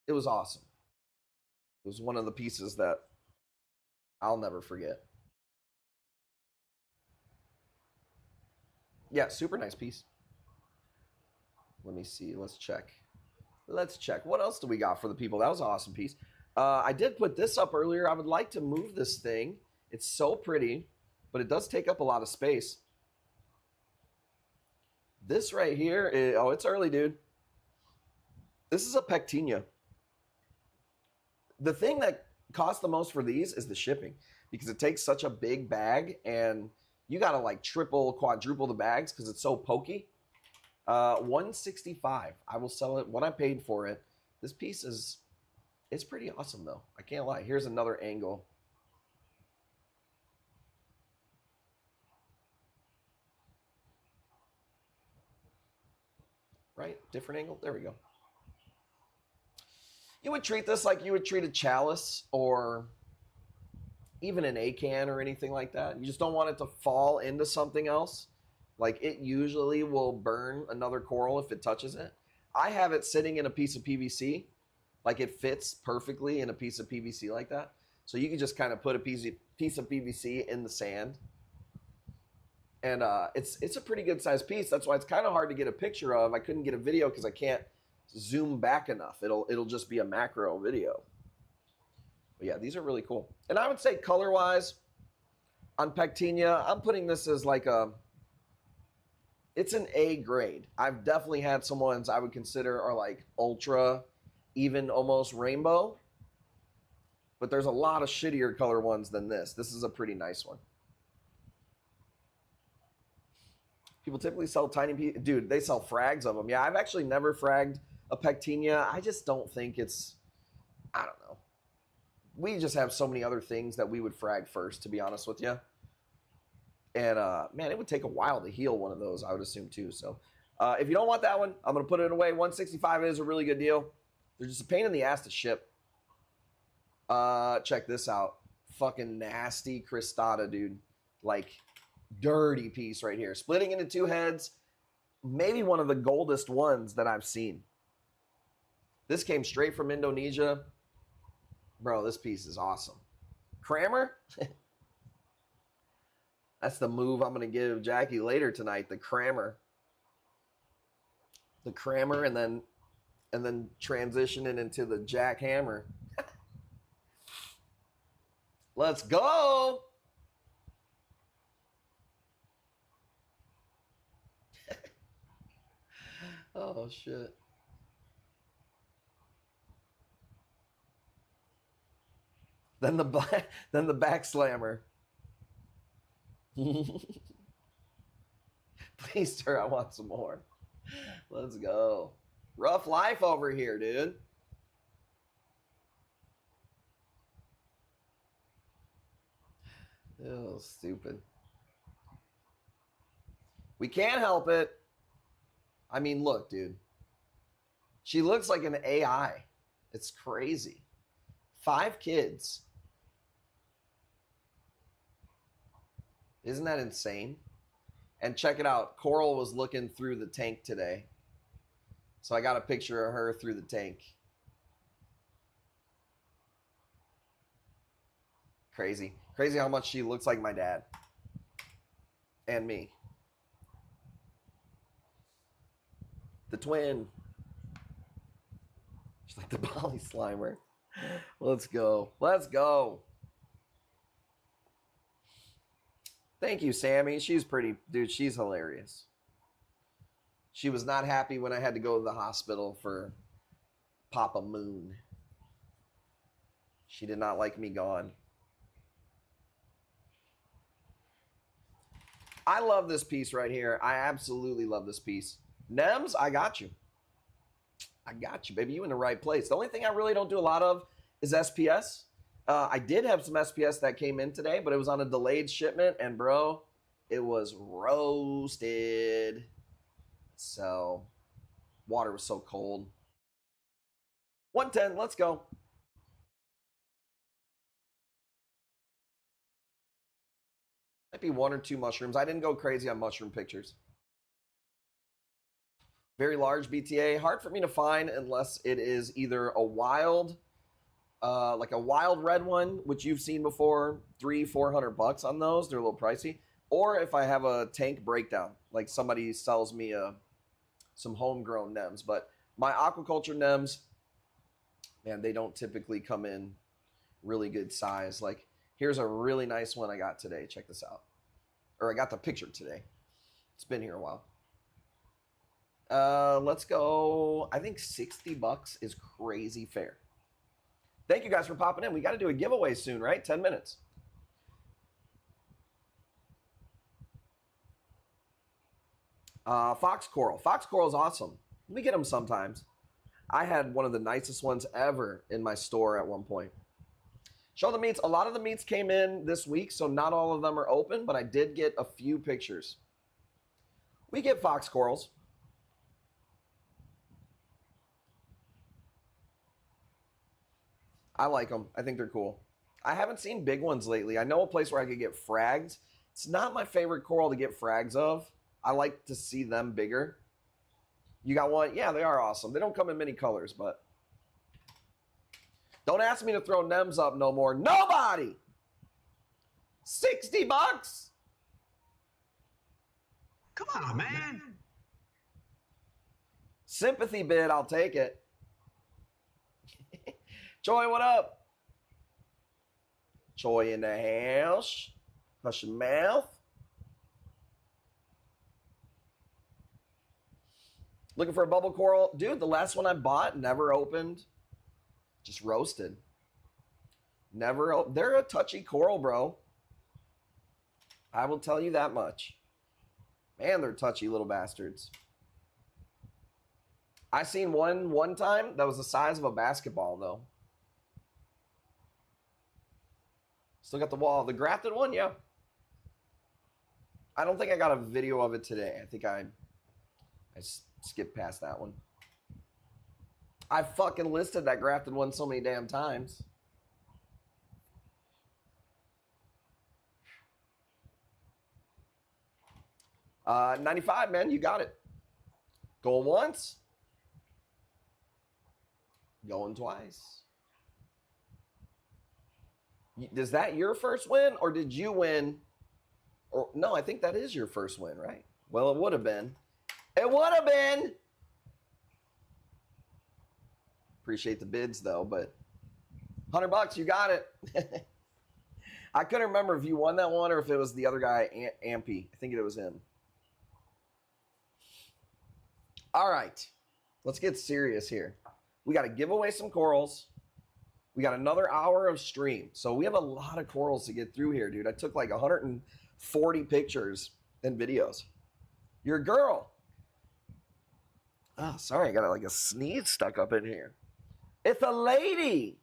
it was awesome. It was one of the pieces that I'll never forget. Yeah, super nice piece. Let me see. Let's check. What else do we got for the people? That was an awesome piece. I did put this up earlier. I would like to move this thing. It's so pretty, but it does take up a lot of space. This right here, it's early, dude. This is a Pectinia. The thing that costs the most for these is the shipping because it takes such a big bag and you got to like triple, quadruple the bags because it's so pokey. $165. I will sell it what I paid for it. This piece it's pretty awesome though. I can't lie. Here's another angle. Right? Different angle. There we go. You would treat this like you would treat a chalice or even an A-can or anything like that. You just don't want it to fall into something else. Like it usually will burn another coral if it touches it. I have it sitting in a piece of PVC. Like it fits perfectly in a piece of PVC like that. So you can just kind of put a piece of PVC in the sand. And it's a pretty good sized piece. That's why it's kind of hard to get a picture of. I couldn't get a video because I can't zoom back enough. It'll just be a macro video. But yeah, these are really cool. And I would say color-wise, on Pectinia, I'm putting this as like a It's an A grade. I've definitely had some ones I would consider are like ultra, even almost rainbow. But there's a lot of shittier color ones than this. This is a pretty nice one. People typically sell tiny pieces. Dude, they sell frags of them. Yeah, I've actually never fragged a pectinia. I just don't think it's, I don't know. We just have so many other things that we would frag first, to be honest with you. And man, it would take a while to heal one of those, I would assume too. So if you don't want that one, I'm gonna put it away. 165 is a really good deal. They're just a pain in the ass to ship. Check this out. Fucking nasty cristata, dude. Like dirty piece right here. Splitting into two heads. Maybe one of the goldest ones that I've seen. This came straight from Indonesia. Bro, this piece is awesome. Kramer? That's the move I'm going to give Jackie later tonight, the Kramer. The Kramer and then transition it into the jackhammer. Let's go. Oh shit. Then the back slammer. Please, sir, I want some more. Let's go. Rough life over here, dude. Oh, stupid. We can't help it. I mean, look, dude. She looks like an AI. It's crazy. 5 kids. Isn't that insane? And check it out. Coral was looking through the tank today. So I got a picture of her through the tank. Crazy. Crazy how much she looks like my dad. And me. The twin. She's like the Polly Slimer. Let's go. Let's go. Thank you, Sammy. She's pretty. Dude, she's hilarious. She was not happy when I had to go to the hospital for Papa Moon. She did not like me gone. I love this piece right here. I absolutely love this piece. Nems, I got you. I got you, baby. You in the right place. The only thing I really don't do a lot of is SPS. I did have some SPS that came in today, but it was on a delayed shipment, and bro, it was roasted. So, water was so cold. 110, let's go. Might be 1 or 2 mushrooms. I didn't go crazy on mushroom pictures. Very large BTA. Hard for me to find unless it is either a wild, like a wild red one, which you've seen before, $300-400 on those. They're a little pricey. Or if I have a tank breakdown, like somebody sells me some homegrown nems. But my aquaculture nems, man, they don't typically come in really good size. Like here's a really nice one I got today. Check this out. Or I got the picture today. It's been here a while. Let's go. I think $60 is crazy fair. Thank you guys for popping in. We got to do a giveaway soon, right? 10 minutes. Fox Coral. Fox Coral is awesome. We get them sometimes. I had one of the nicest ones ever in my store at one point. Show the meats. A lot of the meats came in this week, so not all of them are open, but I did get a few pictures. We get Fox Corals. I like them. I think they're cool. I haven't seen big ones lately. I know a place where I could get frags. It's not my favorite coral to get frags of. I like to see them bigger. You got one? Yeah, they are awesome. They don't come in many colors, but don't ask me to throw nems up no more. Nobody! $60? Come on, man. Sympathy bid, I'll take it. Joy, what up? Joy in the house. Hush your mouth. Looking for a bubble coral? Dude, the last one I bought never opened. Just roasted. They're a touchy coral, bro. I will tell you that much. Man, they're touchy little bastards. I seen one time that was the size of a basketball, though. Still got the wall. The grafted one, yeah. I don't think I got a video of it today. I think I skipped past that one. I fucking listed that grafted one so many damn times. $95, man. You got it. Going once. Going twice. Is that your first win, or did you win? Or no, I think that is your first win, right? Well, it would have been. It would have been. Appreciate the bids though, but $100, you got it. I couldn't remember if you won that one or if it was the other guy, Ampy. I think it was him. All right, let's get serious here. We got to give away some corals. We got another hour of stream. So we have a lot of corals to get through here, dude. I took like 140 pictures and videos. You're a girl. Oh, sorry. I got like a sneeze stuck up in here. It's a lady.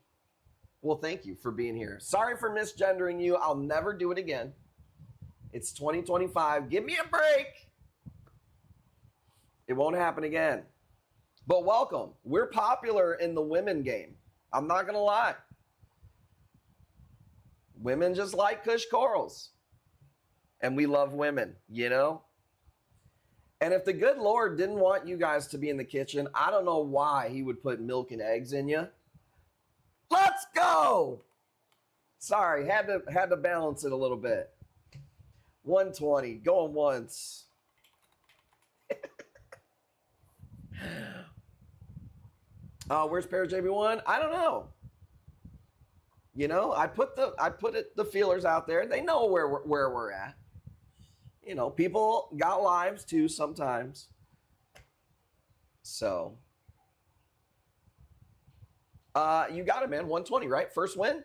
Well, thank you for being here. Sorry for misgendering you. I'll never do it again. It's 2025. Give me a break. It won't happen again. But welcome. We're popular in the women game. I'm not going to lie. Women just like Kush corals. And we love women, you know? And if the good Lord didn't want you guys to be in the kitchen, I don't know why he would put milk and eggs in you. Let's go! Sorry, had to balance it a little bit. 120, going once. Where's Pair JB1? I don't know. You know, I put the feelers out there. They know where we're at. You know, people got lives too sometimes. So, you got it, man. 120, right? First win?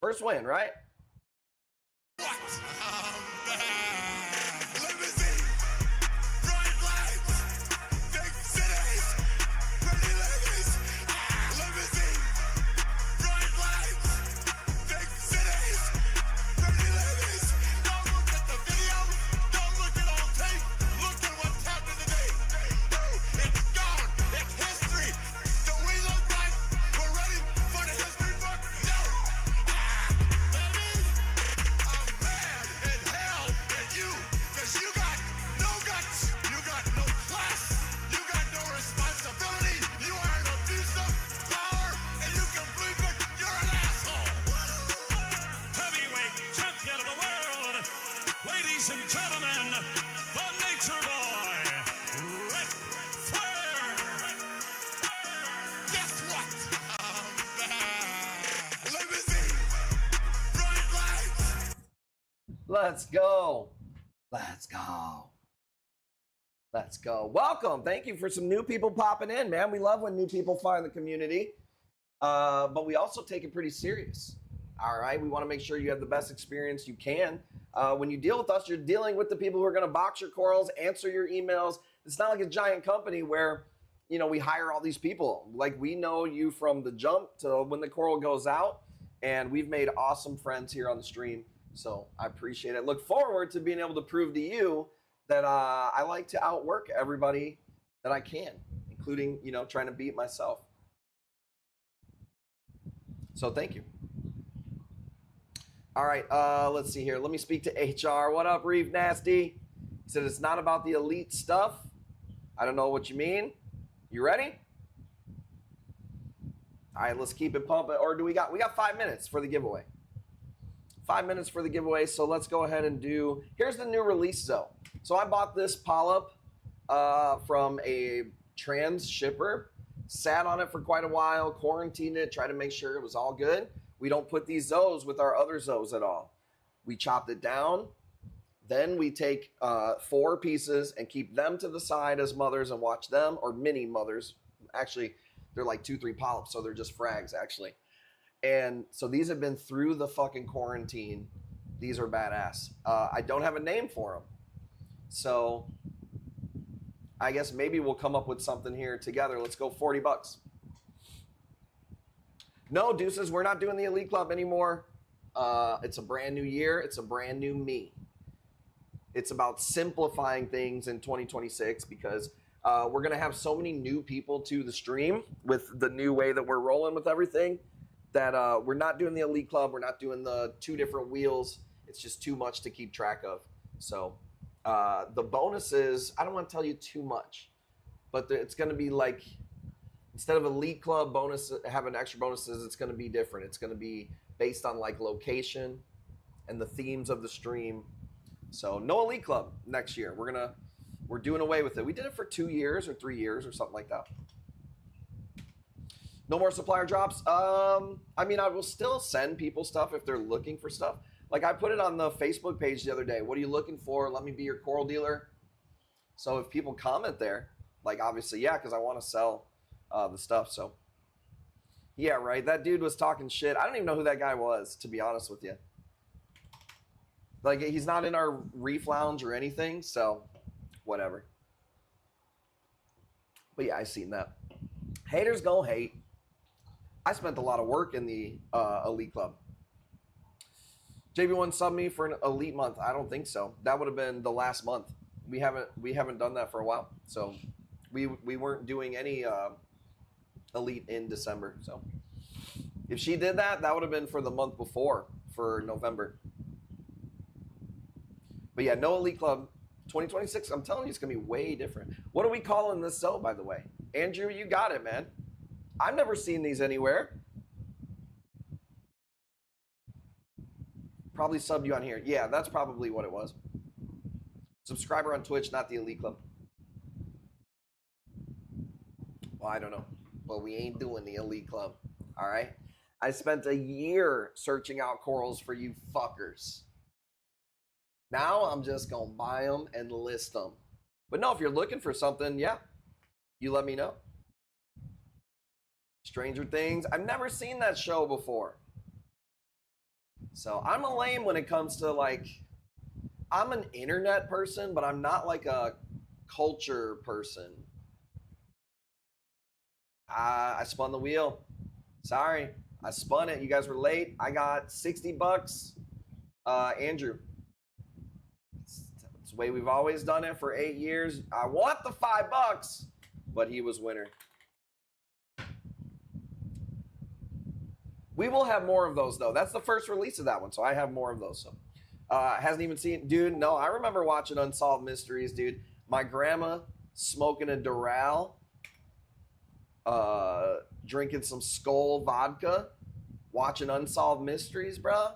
First win, right? Limousine, bright lights, big cities, pretty ladies. Limousine, bright lights, big cities, pretty ladies. Don't look at the video, don't look at old tape. Look at what's happening today. It's gone. It's history. Do we look like we're ready for the history book? No. Baby, I'm mad as hell at you, 'cause you got no guts, you got no class, you got no responsibility, you are an abuse of power, and you can believe it, you're an asshole. Heavyweight champion of the world, ladies and gentlemen, the Nature Boy, Flair. Guess what? I'm back. Limousine, bright lights. Let's go. Let's go. Let's go. Welcome. Thank you for some new people popping in, man. We love when new people find the community. But we also take it pretty serious. All right. We want to make sure you have the best experience you can. When you deal with us, you're dealing with the people who are going to box your corals, answer your emails. It's not like a giant company where, you know, we hire all these people. Like, we know you from the jump to when the coral goes out. And we've made awesome friends here on the stream. So I appreciate it. Look forward to being able to prove to you that I like to outwork everybody that I can, including, you know, trying to beat myself. So thank you. All right, let's see here. Let me speak to HR. What up, Reeve Nasty? He said it's not about the elite stuff. I don't know what you mean. You ready? All right, let's keep it pumping. Or we got 5 minutes for the giveaway. 5 minutes for the giveaway. So let's go ahead and do, here's the new release zone. So I bought this polyp from a trans shipper, sat on it for quite a while, quarantined it, tried to make sure it was all good. We don't put these zoes with our other zoes at all. We chopped it down, Then we take 4 pieces and keep them to the side as mothers and watch them, or mini mothers. Actually, they're like 2-3 polyps, so they're just frags actually. And so these have been through the fucking quarantine. These are badass. I don't have a name for them, so I guess maybe we'll come up with something here together. Let's go $40. No, deuces, we're not doing the Elite Club anymore. It's a brand new year. It's a brand new me. It's about simplifying things in 2026 because we're going to have so many new people to the stream with the new way that we're rolling with everything that we're not doing the Elite Club. We're not doing the 2 different wheels. It's just too much to keep track of. So the bonuses, I don't want to tell you too much, but it's going to be like, instead of Elite Club bonus, having extra bonuses, it's going to be different. It's going to be based on like location and the themes of the stream. So no Elite Club next year. We're doing away with it. We did it for 2 years or 3 years or something like that. No more supplier drops. I mean, I will still send people stuff if they're looking for stuff. Like I put it on the Facebook page the other day. What are you looking for? Let me be your coral dealer. So if people comment there, like obviously, yeah, because I want to sell the stuff. So yeah, right. That dude was talking shit. I don't even know who that guy was, to be honest with you. Like he's not in our reef lounge or anything, so whatever. But yeah, I seen that. Haters gonna hate. I spent a lot of work in the Elite Club. JB1 subbed me for an Elite month. I don't think so. That would have been the last month. We haven't done that for a while. So we weren't doing any Elite in December. So if she did that, that would have been for the month before, for November. But yeah, no Elite Club. 2026, I'm telling you, it's going to be way different. What are we calling this show, by the way? Andrew, you got it, man. I've never seen these anywhere. Probably subbed you on here. Yeah, that's probably what it was. Subscriber on Twitch, not the Elite Club. Well, I don't know. But we ain't doing the Elite Club. All right? I spent a year searching out corals for you fuckers. Now I'm just going to buy them and list them. But no, if you're looking for something, yeah, you let me know. Stranger Things. I've never seen that show before. So I'm a lame when it comes to like, I'm an internet person, but I'm not like a culture person. I spun the wheel. Sorry, I spun it. You guys were late. I got $60. Andrew. It's the way we've always done it for 8 years. I want the $5, but he was winner. We will have more of those though. That's the first release of that one, so I have more of those. So hasn't even seen, dude. No, I remember watching Unsolved Mysteries, dude. My grandma smoking a Doral, drinking some Skull vodka, watching Unsolved Mysteries, bro.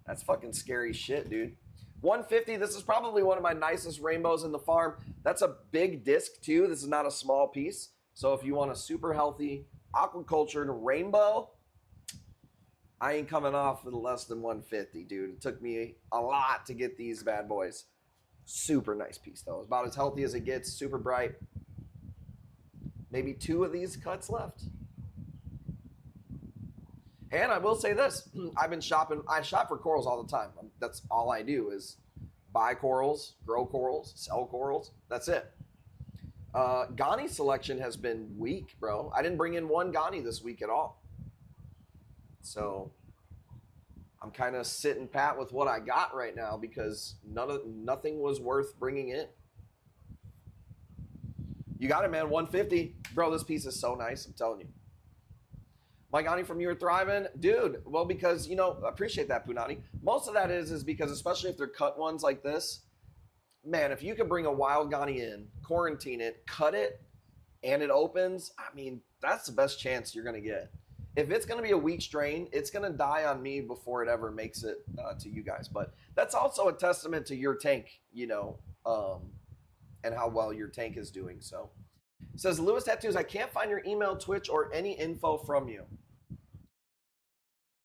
That's fucking scary shit, dude. 150. This is probably one of my nicest rainbows in the farm. That's a big disc too. This is not a small piece. So if you want a super healthy aquacultured rainbow, I ain't coming off with less than 150, dude. It took me a lot to get these bad boys. Super nice piece, though. It's about as healthy as it gets. Super bright. Maybe 2 of these cuts left. And I will say this. I've been shopping. I shop for corals all the time. That's all I do is buy corals, grow corals, sell corals. That's it. Ghani selection has been weak, bro. I didn't bring in one Ghani this week at all. So I'm kind of sitting pat with what I got right now because nothing was worth bringing in. You got it, man. 150. Bro, this piece is so nice. I'm telling you. My Ghani from You're Thriving. Dude, well, because, you know, I appreciate that, Punani. Most of that is because especially if they're cut ones like this, man, if you could bring a wild Ghani in, quarantine it, cut it, and it opens, I mean, that's the best chance you're going to get. If it's going to be a weak strain, it's going to die on me before it ever makes it to you guys. But that's also a testament to your tank, you know, and how well your tank is doing. So it says, Lewis Tattoos, I can't find your email, Twitch, or any info from you.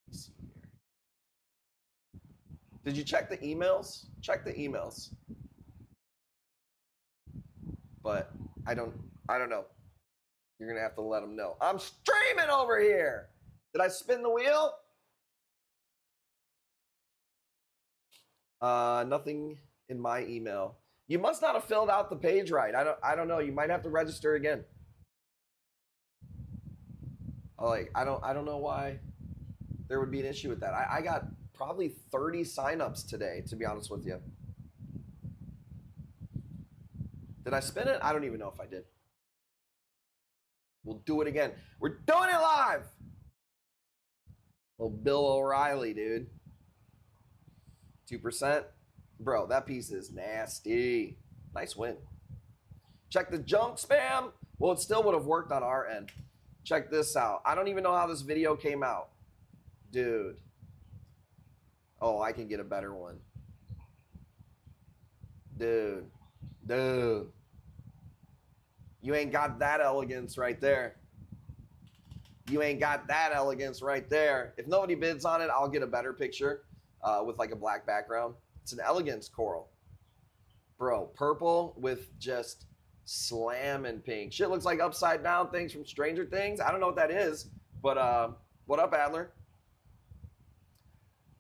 Let's see here. Did you check the emails? Check the emails. But I don't know. You're gonna have to let them know. I'm streaming over here. Did I spin the wheel? Nothing in my email. You must not have filled out the page right. I don't know. You might have to register again. Like I don't know why there would be an issue with that. I got probably 30 signups today, to be honest with you. Did I spin it? I don't even know if I did. We'll do it again. We're doing it live. Well, Bill O'Reilly, dude. 2%. Bro, that piece is nasty. Nice win. Check the junk spam. Well, it still would have worked on our end. Check this out. I don't even know how this video came out. Dude. Oh, I can get a better one. Dude. Dude. You ain't got that elegance right there. You ain't got that elegance right there. If nobody bids on it, I'll get a better picture with like a black background. It's an elegance coral. Bro, purple with just slamming pink. Shit looks like upside down things from Stranger Things. I don't know what that is, but what up, Adler?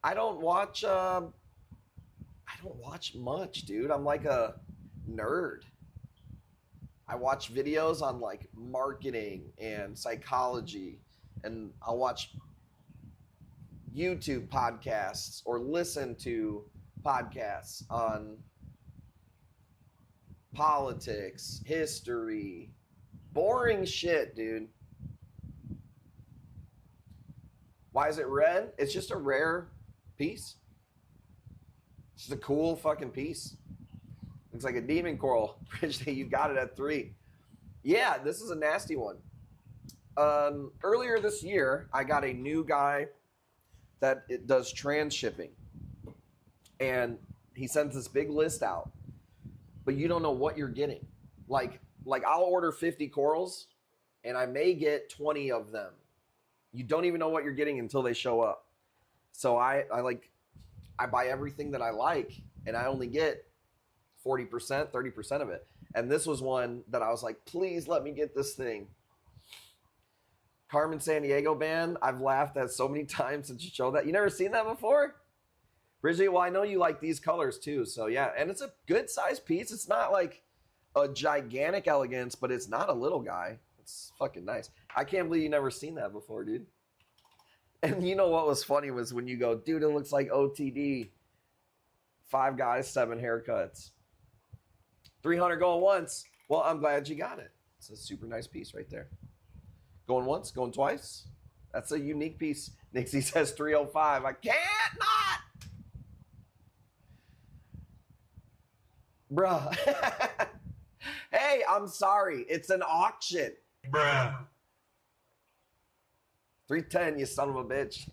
I don't watch much, dude. I'm like a nerd. I watch videos on like marketing and psychology, and I'll watch YouTube podcasts or listen to podcasts on politics, history, boring shit, dude. Why is it red? It's just a rare piece. It's just a cool fucking piece. Looks like a demon coral. Bridge, you got it at 3. Yeah, this is a nasty one. Earlier this year, I got a new guy that it does transshipping. And he sends this big list out. But you don't know what you're getting. Like I'll order 50 corals, and I may get 20 of them. You don't even know what you're getting until they show up. So I buy everything that I like, and I only get 40%, 30% of it. And this was one that I was like, please let me get this thing. Carmen Sandiego band, I've laughed at so many times since you showed that. You never seen that before? Bridget, well, I know you like these colors too. So yeah, and it's a good size piece. It's not like a gigantic elegance, but it's not a little guy. It's fucking nice. I can't believe you never seen that before, dude. And you know what was funny was when you go, dude, it looks like OTD. 5 guys, 7 haircuts. 300 going once. Well, I'm glad you got it. It's a super nice piece right there. Going once, going twice. That's a unique piece. Nixie says 305. I can't not. Bruh. Hey, I'm sorry. It's an auction. Bruh. 310, you son of a bitch.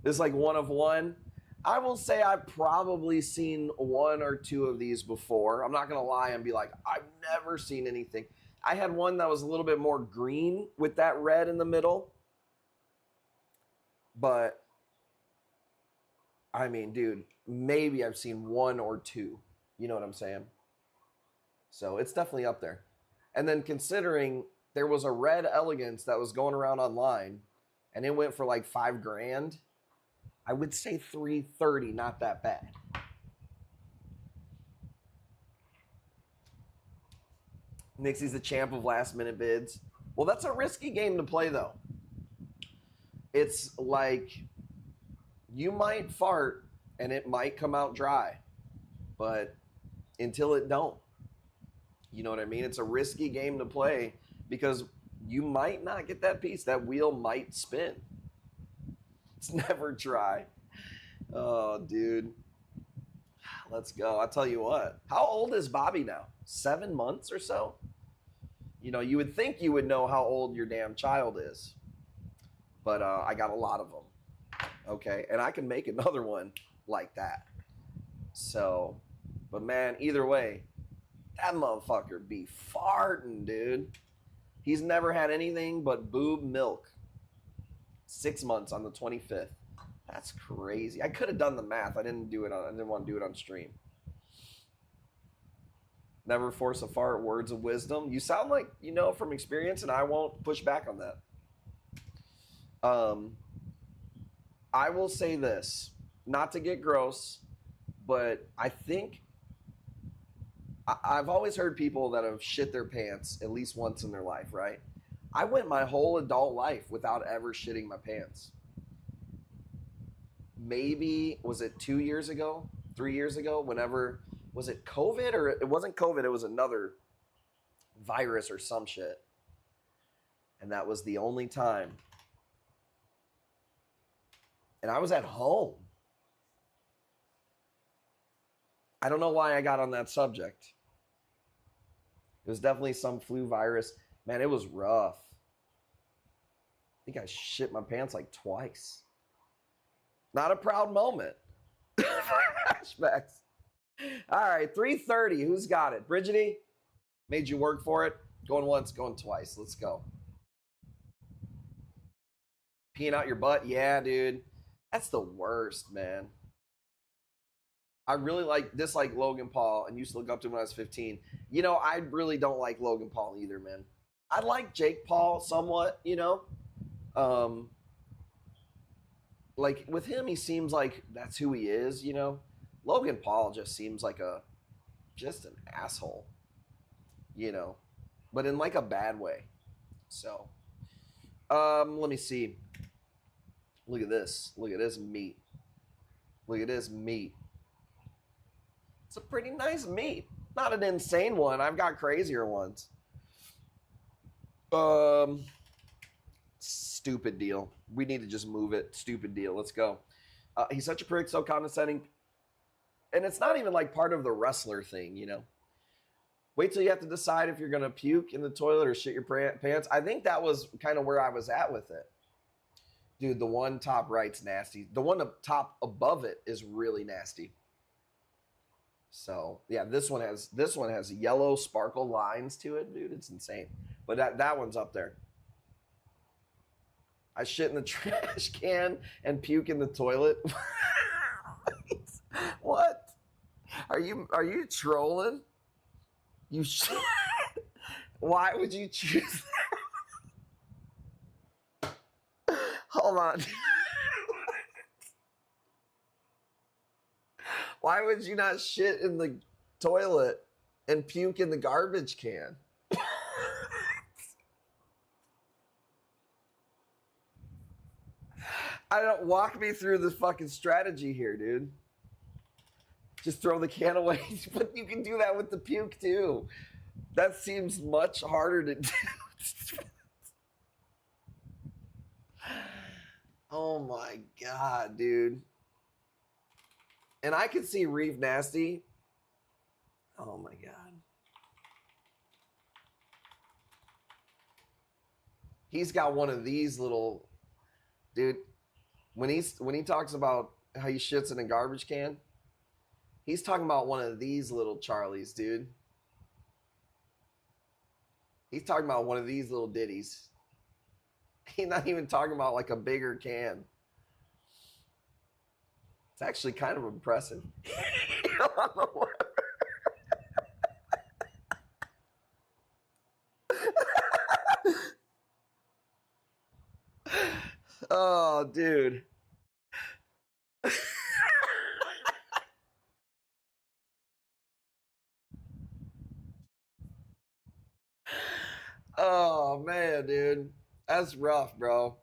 This is like one of one. I will say I've probably seen 1 or 2 of these before. I'm not going to lie and be like, I've never seen anything. I had one that was a little bit more green with that red in the middle. But, I mean, dude, maybe I've seen 1 or 2. You know what I'm saying? So it's definitely up there. And then considering there was a red elegance that was going around online and it went for like $5,000. I would say 330, not that bad. Nixie's the champ of last minute bids. Well, that's a risky game to play though. It's like you might fart and it might come out dry, but until it don't. You know what I mean? It's a risky game to play because you might not get that piece. That wheel might spin. It's never dry. Oh, dude. Let's go. I'll tell you what. How old is Bobby now? 7 months or so? You know, you would think you would know how old your damn child is. But I got a lot of them. Okay? And I can make another one like that. So, but man, either way, that motherfucker be farting, dude. He's never had anything but boob milk. 6 months on the 25th. That's crazy. I could have done the math. I didn't want to do it on stream. Never force a fart, words of wisdom. You sound like you know from experience, and I won't push back on that. I will say this, not to get gross, but I think I've always heard people that have shit their pants at least once in their life, right? I went my whole adult life without ever shitting my pants. Maybe, was it 2 years ago, 3 years ago, whenever, was it COVID or it wasn't COVID, it was another virus or some shit. And that was the only time. And I was at home. I don't know why I got on that subject. It was definitely some flu virus. Man, it was rough. I think I shit my pants like twice. Not a proud moment. Flashbacks. All right, 3:30. Who's got it? Brigidi? Made you work for it? Going once, going twice. Let's go. Peeing out your butt? Yeah, dude. That's the worst, man. I really dislike Logan Paul and used to look up to him when I was 15. You know, I really don't like Logan Paul either, man. I like Jake Paul somewhat, you know. Like with him, he seems like that's who he is, you know. Logan Paul just seems like just an asshole, you know, but in like a bad way. So, let me see. Look at this. Look at this meat. Look at this meat. It's a pretty nice meat. Not an insane one. I've got crazier ones. Stupid deal. We need to just move it. Stupid deal. Let's go. He's such a prick, so condescending. And it's not even like part of the wrestler thing, you know. Wait till you have to decide if you're going to puke in the toilet or shit your pants. I think that was kind of where I was at with it. Dude, the one top right's nasty. The one up top above it is really nasty. So yeah, this one has yellow sparkle lines to it, dude. It's insane. But that one's up there. I shit in the trash can and puke in the toilet. What? Are you trolling? You Why would you choose that? Hold on. Why would you not shit in the toilet and puke in the garbage can? Walk me through the fucking strategy here, dude. Just throw the can away. But you can do that with the puke too. That seems much harder to do. Oh my God, dude. And I could see Reeve Nasty. Oh my God. He's got one of these little, dude. When he talks about how he shits in a garbage can, he's talking about one of these little Charlies, dude. He's talking about one of these little ditties. He's not even talking about like a bigger can. It's actually kind of impressive. Oh, dude. Oh, man, dude. That's rough, bro.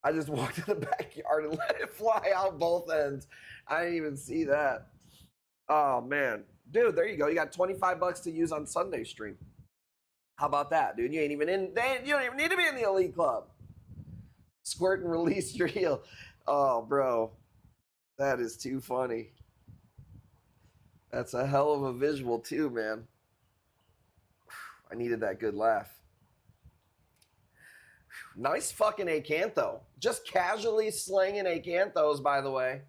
I just walked in the backyard and let it fly out both ends. I didn't even see that. Oh, man. Dude, there you go. You got $25 to use on Sunday stream. How about that, dude? You ain't even in. You don't even need to be in the elite club. Squirt and release your heel. Oh, bro. That is too funny. That's a hell of a visual, too, man. I needed that good laugh. Nice fucking acantho. Just casually slinging acanthos, by the way.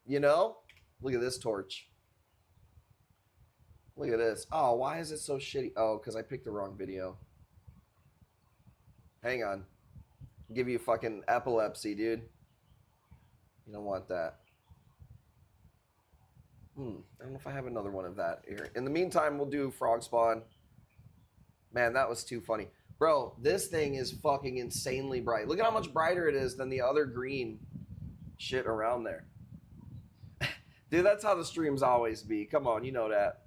You know? Look at this torch. Look at this. Oh, why is it so shitty? Oh, because I picked the wrong video. Hang on. Give you fucking epilepsy, dude. You don't want that. I don't know if I have another one of that here. In the meantime, we'll do frog spawn. Man, that was too funny. Bro, this thing is fucking insanely bright. Look at how much brighter it is than the other green shit around there. Dude, that's how the streams always be. Come on, you know that.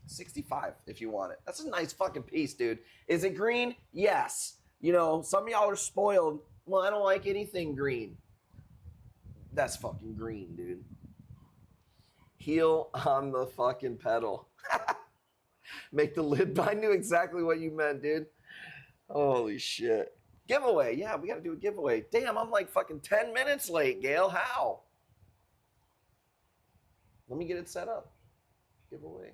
65 if you want it. That's a nice fucking piece, dude. Is it green? Yes. You know, some of y'all are spoiled. Well, I don't like anything green. That's fucking green, dude. Heel on the fucking pedal. Make the lid. I knew exactly what you meant, dude. Holy shit. Giveaway. Yeah, we got to do a giveaway. Damn, I'm like fucking 10 minutes late, Gail. How? Let me get it set up. Giveaway.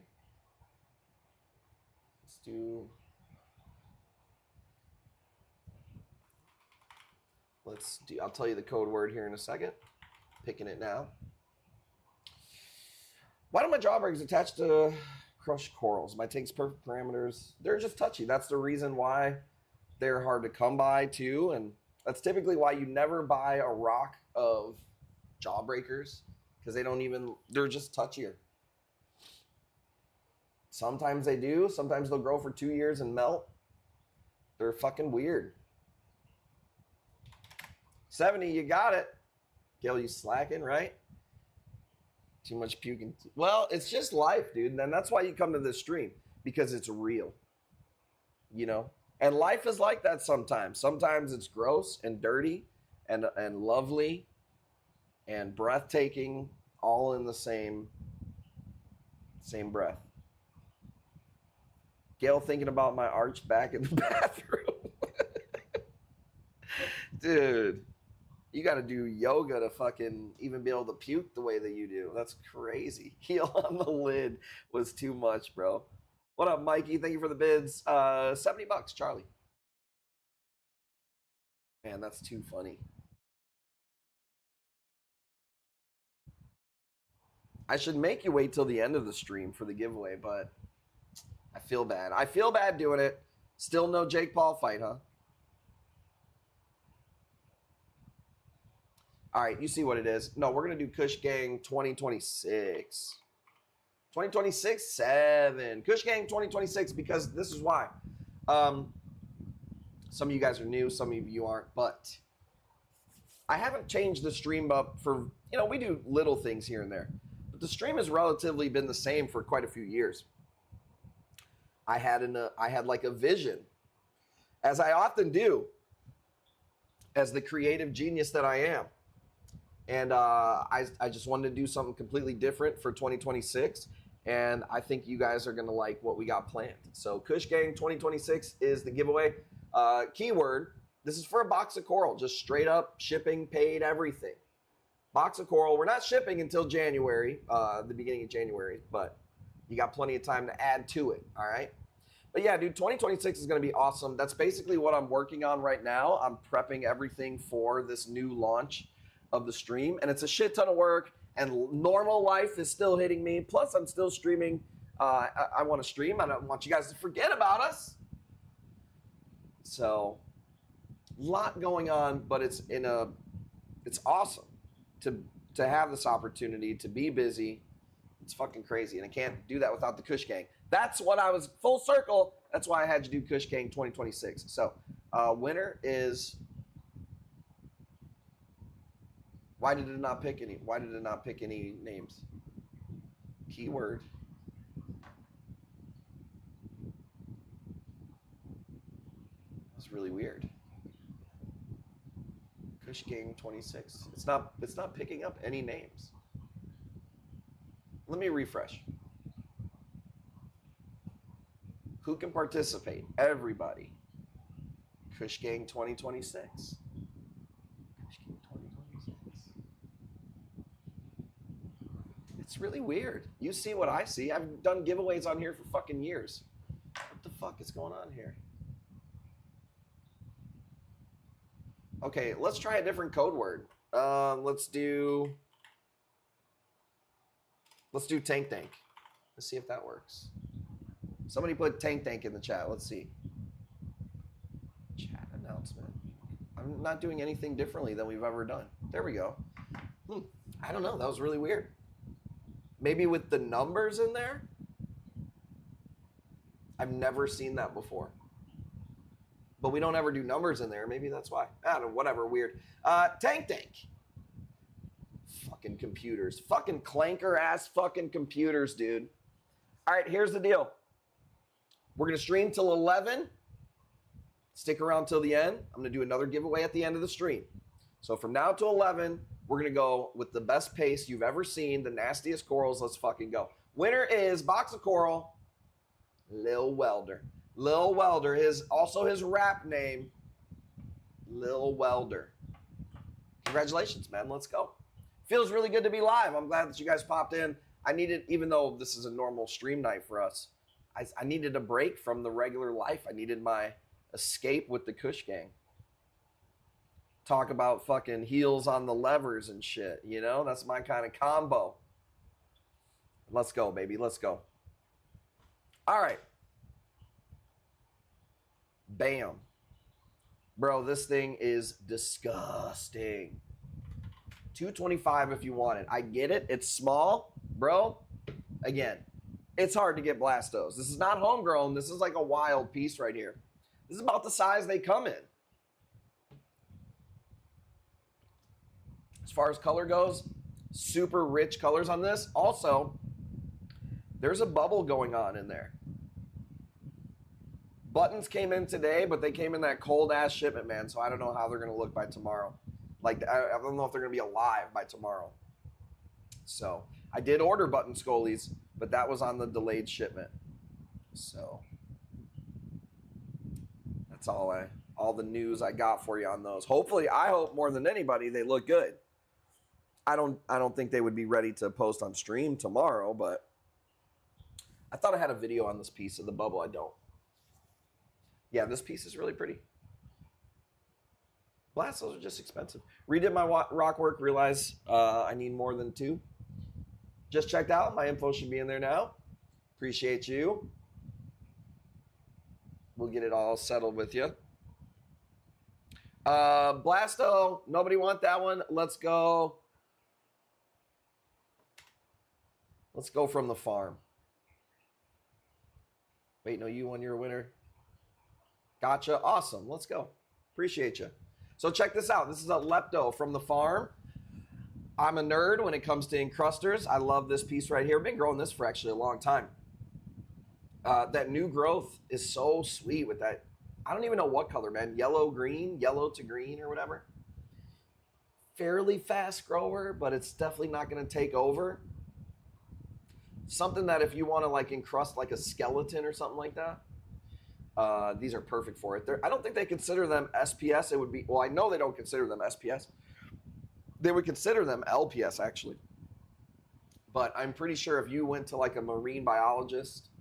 Let's do, I'll tell you the code word here in a second. Picking it now. Why do my jawbreaks attach to crushed corals? My tank's perfect parameters. They're just touchy. That's the reason why they're hard to come by too. And that's typically why you never buy a rock of jawbreakers, because they're just touchier. Sometimes they do. Sometimes they'll grow for 2 years and melt. They're fucking weird. 70, you got it. Gail, you slacking, right? Too much puking. Well, it's just life, dude. And that's why you come to this stream, because it's real. You know? And life is like that sometimes. Sometimes it's gross and dirty and lovely and breathtaking, all in the same breath. Gail thinking about my arch back in the bathroom. Dude, you got to do yoga to fucking even be able to puke the way that you do. That's crazy. Heel on the lid was too much, bro. What up, Mikey? Thank you for the bids. $70, Charlie. Man, that's too funny. I should make you wait till the end of the stream for the giveaway, but I feel bad. I feel bad doing it. Still no Jake Paul fight, huh? All right, you see what it is. No, we're going to do Kush Gang 2026. 2026, 7. Kush Gang 2026, because this is why. Some of you guys are new, some of you aren't, but I haven't changed the stream up for, we do little things here and there. But the stream has relatively been the same for quite a few years. I had like a vision, as I often do, as the creative genius that I am. And I just wanted to do something completely different for 2026. And I think you guys are going to like what we got planned. So Kush Gang 2026 is the giveaway. Keyword, this is for a box of coral, just straight up shipping, paid, everything. Box of coral. We're not shipping until January, the beginning of January, but you got plenty of time to add to it, all right? But yeah, dude, 2026 is going to be awesome. That's basically what I'm working on right now. I'm prepping everything for this new launch of the stream, and it's a shit ton of work, and normal life is still hitting me. Plus, I'm still streaming. I want to stream. I don't want you guys to forget about us. So, a lot going on, but it's awesome to have this opportunity to be busy. It's fucking crazy, and I can't do that without the Kush Gang. That's what I was full circle. That's why I had you do Kush Gang 2026. So, winner is. Why did it not pick any? Why did it not pick any names? Keyword. That's really weird. Kush Gang 26. It's not picking up any names. Let me refresh. Who can participate? Everybody. Kush Gang 2026. Kush Gang 2026. It's really weird. You see what I see. I've done giveaways on here for fucking years. What the fuck is going on here? Okay, let's try a different code word. Let's do Tankdank. Let's see if that works. Somebody put Tankdank in the chat. Let's see. Chat announcement. I'm not doing anything differently than we've ever done. There we go. I don't know. That was really weird. Maybe with the numbers in there? I've never seen that before. But we don't ever do numbers in there. Maybe that's why. I don't know. Whatever. Weird. Tankdank. Fucking computers. Fucking clanker ass fucking computers, dude. All right, here's the deal. We're going to stream till 11. Stick around till the end. I'm going to do another giveaway at the end of the stream. So from now till 11, we're going to go with the best pace you've ever seen, the nastiest corals. Let's fucking go. Winner is Box of Coral, Lil Welder. Lil Welder is also his rap name, Lil Welder. Congratulations, man. Let's go. Feels really good to be live. I'm glad that you guys popped in. I needed, even though this is a normal stream night for us, I needed a break from the regular life. I needed my escape with the Kush Gang. Talk about fucking heels on the levers and shit, you know? That's my kind of combo. Let's go, baby. Let's go. All right. Bam. Bro, this thing is disgusting. $225 if you want it. I get it. It's small. Bro, again, it's hard to get Blastos. This is not homegrown. This is like a wild piece right here. This is about the size they come in. As far as color goes, super rich colors on this. Also, there's a bubble going on in there. Buttons came in today, but they came in that cold-ass shipment, man, so I don't know how they're going to look by tomorrow. Like, I don't know if they're going to be alive by tomorrow. So, I did order button scolies, but that was on the delayed shipment. So, that's all the news I got for you on those. Hopefully, I hope more than anybody, they look good. I don't think they would be ready to post on stream tomorrow, but I thought I had a video on this piece of the bubble. I don't. Yeah, this piece is really pretty. Blastos are just expensive. Redid my rock work, realize I need more than 2. Just checked out. My info should be in there now. Appreciate you. We'll get it all settled with you. Blasto, nobody want that one. Let's go. Let's go from the farm. Wait, no, you won your winner. Gotcha. Awesome. Let's go. Appreciate you. So check this out. This is a Lepto from the farm. I'm a nerd when it comes to encrusters. I love this piece right here. I've been growing this for actually a long time. That new growth is so sweet with that. I don't even know what color, man. Yellow to green or whatever. Fairly fast grower, but it's definitely not going to take over. Something that if you want to like encrust like a skeleton or something like that, these are perfect for it. I don't think they consider them SPS. It would be, well, I know they don't consider them SPS. They would consider them LPS actually. But I'm pretty sure if you went to like a marine biologist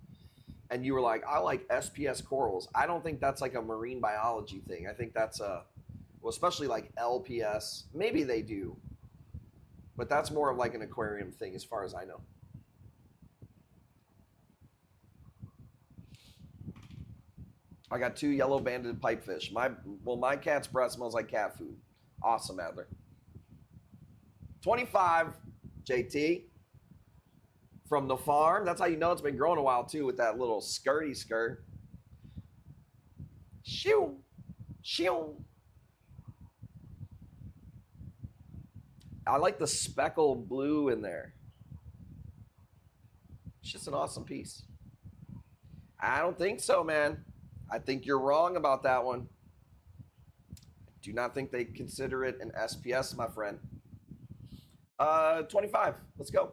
and you were like, I like SPS corals, I don't think that's like a marine biology thing. I think that's well, especially like LPS. Maybe they do. But that's more of like an aquarium thing as far as I know. I got 2 yellow banded pipefish. My cat's breath smells like cat food. Awesome, Adler. 25, JT. From the farm. That's how you know it's been growing a while, too, with that little skirty skirt. Shoo. Shoo. I like the speckled blue in there. It's just an awesome piece. I don't think so, man. I think you're wrong about that one. I do not think they consider it an SPS, my friend. 25. Let's go.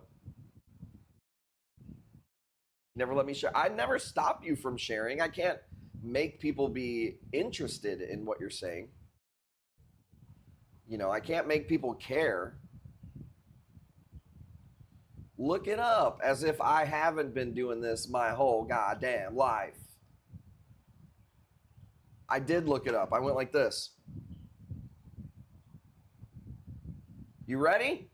Never let me share. I never stop you from sharing. I can't make people be interested in what you're saying. You know, I can't make people care. Look it up as if I haven't been doing this my whole goddamn life. I did look it up. I went like this. You ready?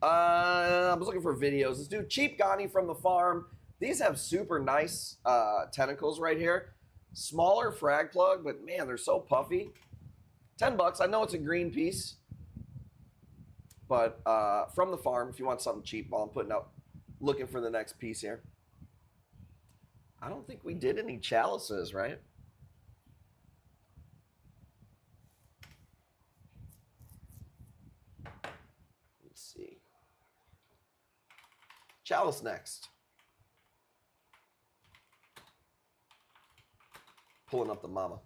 I was looking for videos. Let's do Cheap Ghani from the farm. These have super nice tentacles right here. Smaller frag plug, but man, they're so puffy. $10. I know it's a green piece, but from the farm, if you want something cheap while I'm putting out, looking for the next piece here. I don't think we did any chalices, right? Let's see. Chalice next. Pulling up the mama.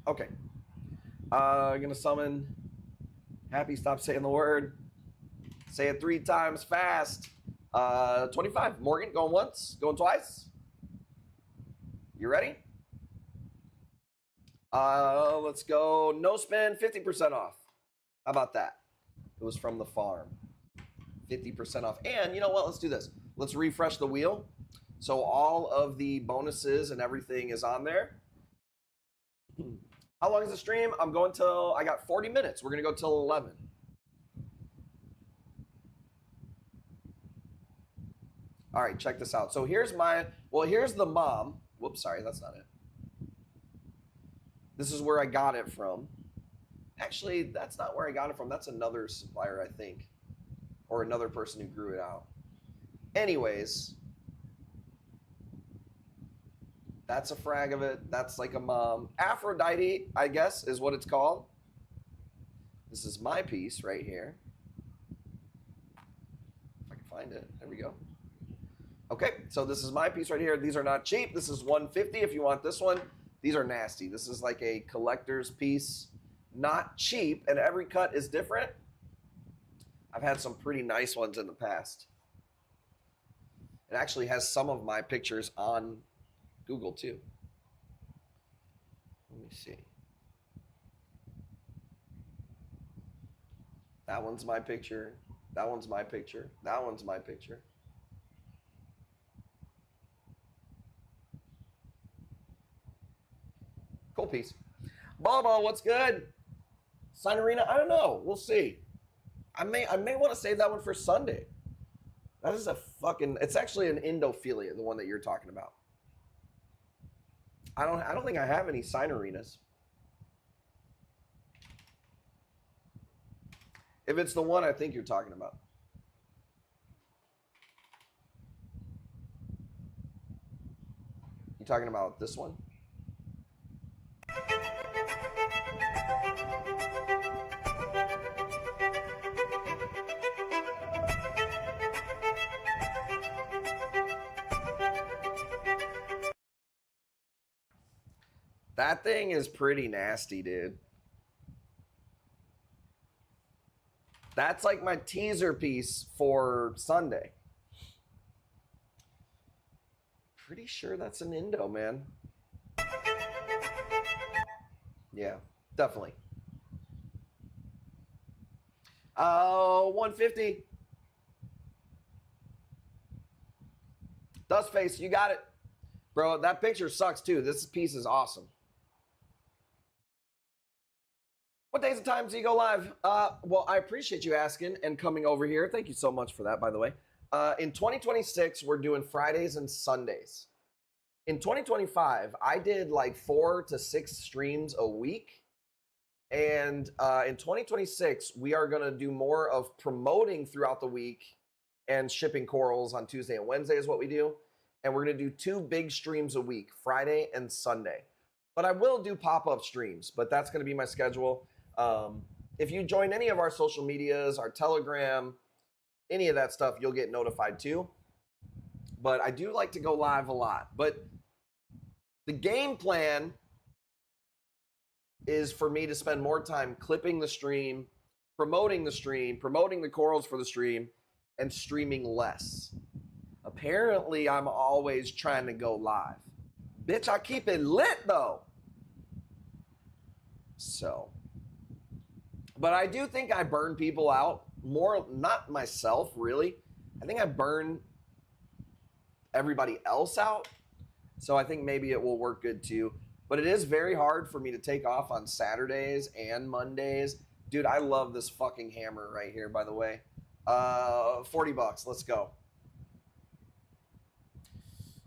Okay. Gonna summon Happy. Stop saying the word. Say it 3 times fast. 25. Morgan, going once, going twice. You ready? Let's go. No spin, 50% off. How about that? It was from the farm. 50% off. And you know what? Let's do this. Let's refresh the wheel. So all of the bonuses and everything is on there. How long is the stream? I'm going till, I got 40 minutes. We're going to go till 11. All right, check this out. So here's here's the mom. Whoops, sorry, that's not it. This is where I got it from. Actually, that's not where I got it from. That's another supplier, I think, or another person who grew it out. Anyways, that's a frag of it. That's like a mom. Aphrodite, I guess, is what it's called. This is my piece right here. If I can find it. There we go. Okay, so this is my piece right here. These are not cheap. This is $150 if you want this one. These are nasty. This is like a collector's piece. Not cheap, and every cut is different. I've had some pretty nice ones in the past. It actually has some of my pictures on Google too. Let me see. That one's my picture. That one's my picture. That one's my picture. Cool piece. Bobo, what's good? Sign Arena? I don't know. We'll see. I may want to save that one for Sunday. That is a fucking. It's actually an Indophilia, the one that you're talking about. I don't think I have any Sign Arenas. If it's the one I think you're talking about. You talking about this one? That thing is pretty nasty, dude. That's like my teaser piece for Sunday. Pretty sure that's an Indo, man. Yeah, definitely. 150. Dustface, you got it. Bro, that picture sucks too. This piece is awesome. What days and times do you go live? Well, I appreciate you asking and coming over here. Thank you so much for that, by the way. In 2026, we're doing Fridays and Sundays. In 2025, I did like 4 to 6 streams a week. And in 2026, we are going to do more of promoting throughout the week and shipping corals on Tuesday and Wednesday is what we do. And we're going to do 2 big streams a week, Friday and Sunday. But I will do pop-up streams, but that's going to be my schedule. If you join any of our social medias, our Telegram, any of that stuff, you'll get notified too. But I do like to go live a lot. But the game plan is for me to spend more time clipping the stream, promoting the corals for the stream, and streaming less. Apparently, I'm always trying to go live. Bitch, I keep it lit though. So, but I do think I burn people out more, not myself really. I think I burn everybody else out. So I think maybe it will work good too. But it is very hard for me to take off on Saturdays and Mondays. Dude, I love this fucking hammer right here, by the way. $40. Let's go.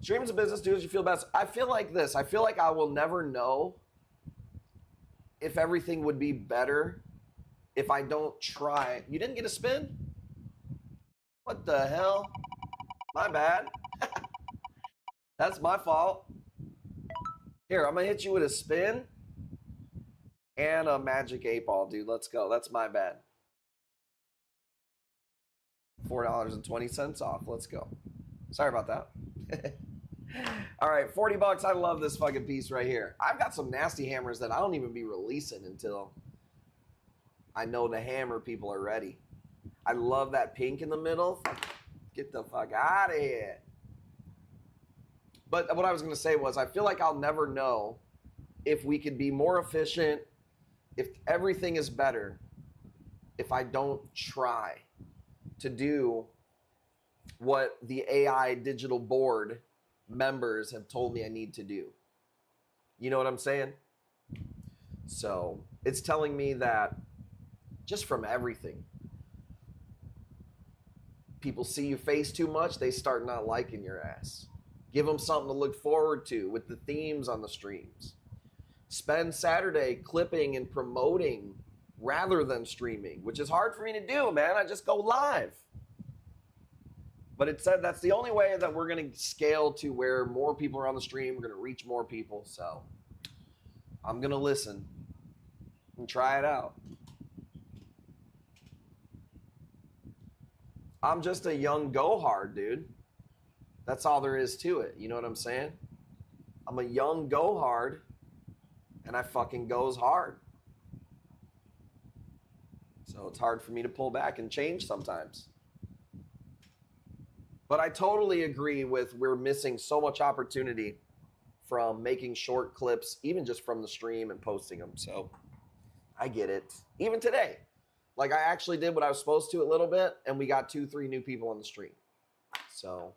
Streaming's a business. Do as you feel best. I feel like this. I feel like I will never know if everything would be better if I don't try. You didn't get a spin? What the hell? My bad. That's my fault. Here, I'm gonna hit you with a spin and a magic 8-ball, dude. Let's go. That's my bad. $4.20 off. Let's go. Sorry about that. All right, $40. I love this fucking piece right here. I've got some nasty hammers that I don't even be releasing until I know the hammer people are ready. I love that pink in the middle. Get the fuck out of here. But what I was going to say was I feel like I'll never know if we could be more efficient, if everything is better, if I don't try to do what the AI digital board members have told me I need to do. You know what I'm saying? So it's telling me that just from everything, people see you face too much, they start not liking your ass. Give them something to look forward to with the themes on the streams. Spend Saturday clipping and promoting rather than streaming, which is hard for me to do, man. I just go live. But it said that's the only way that we're going to scale to where more people are on the stream. We're going to reach more people. So I'm going to listen and try it out. I'm just a young go hard, dude. That's all there is to it. You know what I'm saying? I'm a young go hard, and I fucking goes hard. So it's hard for me to pull back and change sometimes. But I totally agree with we're missing so much opportunity from making short clips, even just from the stream and posting them. So I get it. Even today, like I actually did what I was supposed to a little bit, and we got 2-3 new people on the stream. So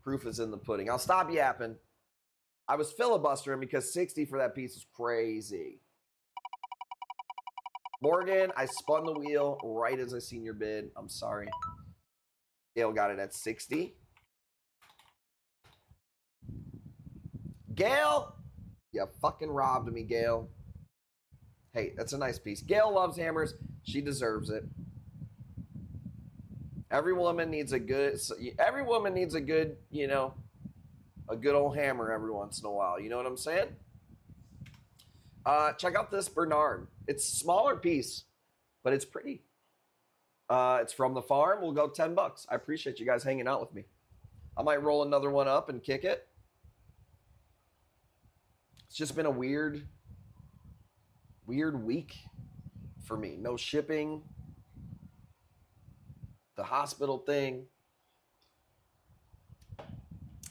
proof is in the pudding. I'll stop yapping. I was filibustering because 60 for that piece is crazy. Morgan, I spun the wheel right as I seen your bid. I'm sorry. Gail got it at 60. Gail, you fucking robbed me, Gail. Hey, that's a nice piece. Gail loves hammers. She deserves it. Every woman needs a good, you know, a good old hammer every once in a while. You know what I'm saying? Check out this Bernard. It's a smaller piece, but it's pretty. It's from the farm. We'll go $10. I appreciate you guys hanging out with me. I might roll another one up and kick it. It's just been a weird week for me. No shipping. The hospital thing.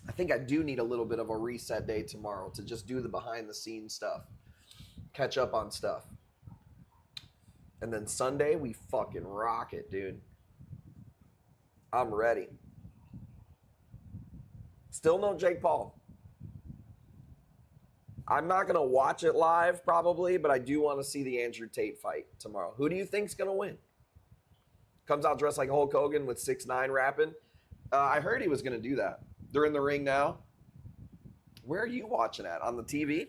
I think I do need a little bit of a reset day tomorrow to just do the behind the scenes stuff. Catch up on stuff. And then Sunday, we fucking rock it, dude. I'm ready. Still no Jake Paul. I'm not going to watch it live probably, but I do want to see the Andrew Tate fight tomorrow. Who do you think's going to win? Comes out dressed like Hulk Hogan with 6'9" rapping. I heard he was going to do that. They're in the ring now. Where are you watching at? On the TV?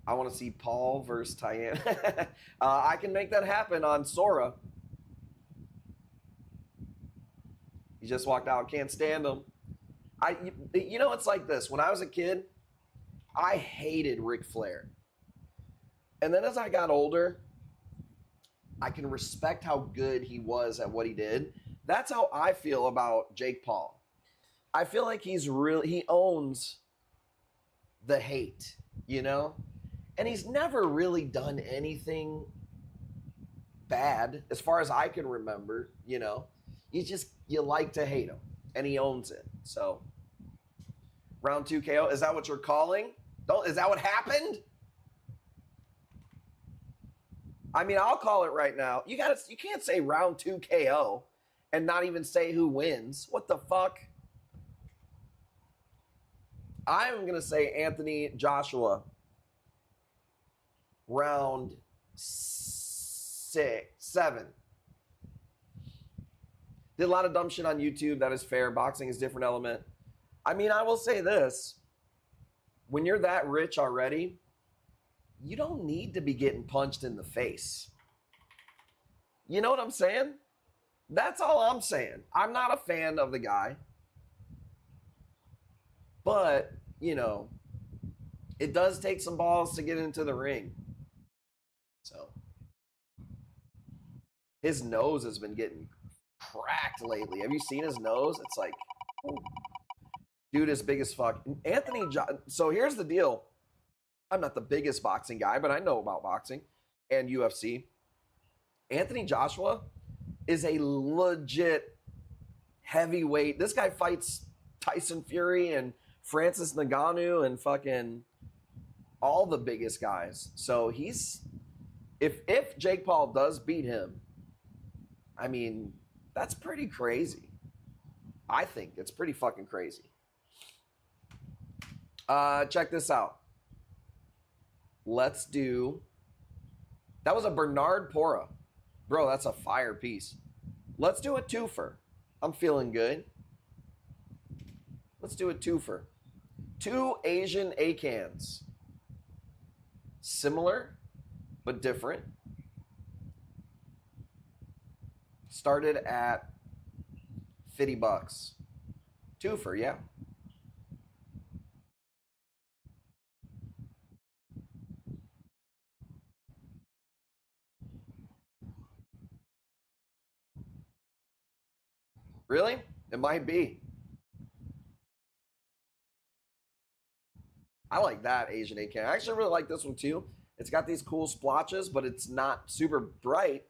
I want to see Paul versus Tyann. I can make that happen on Sora. He just walked out. Can't stand him. You know, it's like this. When I was a kid, I hated Ric Flair. And then as I got older, I can respect how good he was at what he did. That's how I feel about Jake Paul. I feel like he owns the hate, you know? And he's never really done anything bad, as far as I can remember, you know? You like to hate him, and he owns it. So, round 2 KO, is that what you're calling? Is that what happened? I mean, I'll call it right now. You can't say round 2 KO and not even say who wins. What the fuck? I'm going to say Anthony Joshua. Round 6. 6, 7. Did a lot of dumb shit on YouTube. That is fair. Boxing is a different element. I mean, I will say this. When you're that rich already, you don't need to be getting punched in the face. You know what I'm saying? That's all I'm saying. I'm not a fan of the guy. But, you know, it does take some balls to get into the ring. So, his nose has been getting cracked lately. Have you seen his nose? It's like, ooh. Dude is big as fuck. So here's the deal. I'm not the biggest boxing guy, but I know about boxing and UFC. Anthony Joshua is a legit heavyweight. This guy fights Tyson Fury and Francis Ngannou and fucking all the biggest guys. So he's, if Jake Paul does beat him, I mean, that's pretty crazy. I think it's pretty fucking crazy. Check this out. Let's do, that was a Bernard Pora. Bro, that's a fire piece. Let's do a twofer. I'm feeling good. Let's do a twofer. 2 Asian A-cans. Similar, but different. Started at $50. Twofer, yeah. Really? It might be. I like that Asian A-can. I actually really like this one too. It's got these cool splotches, but it's not super bright,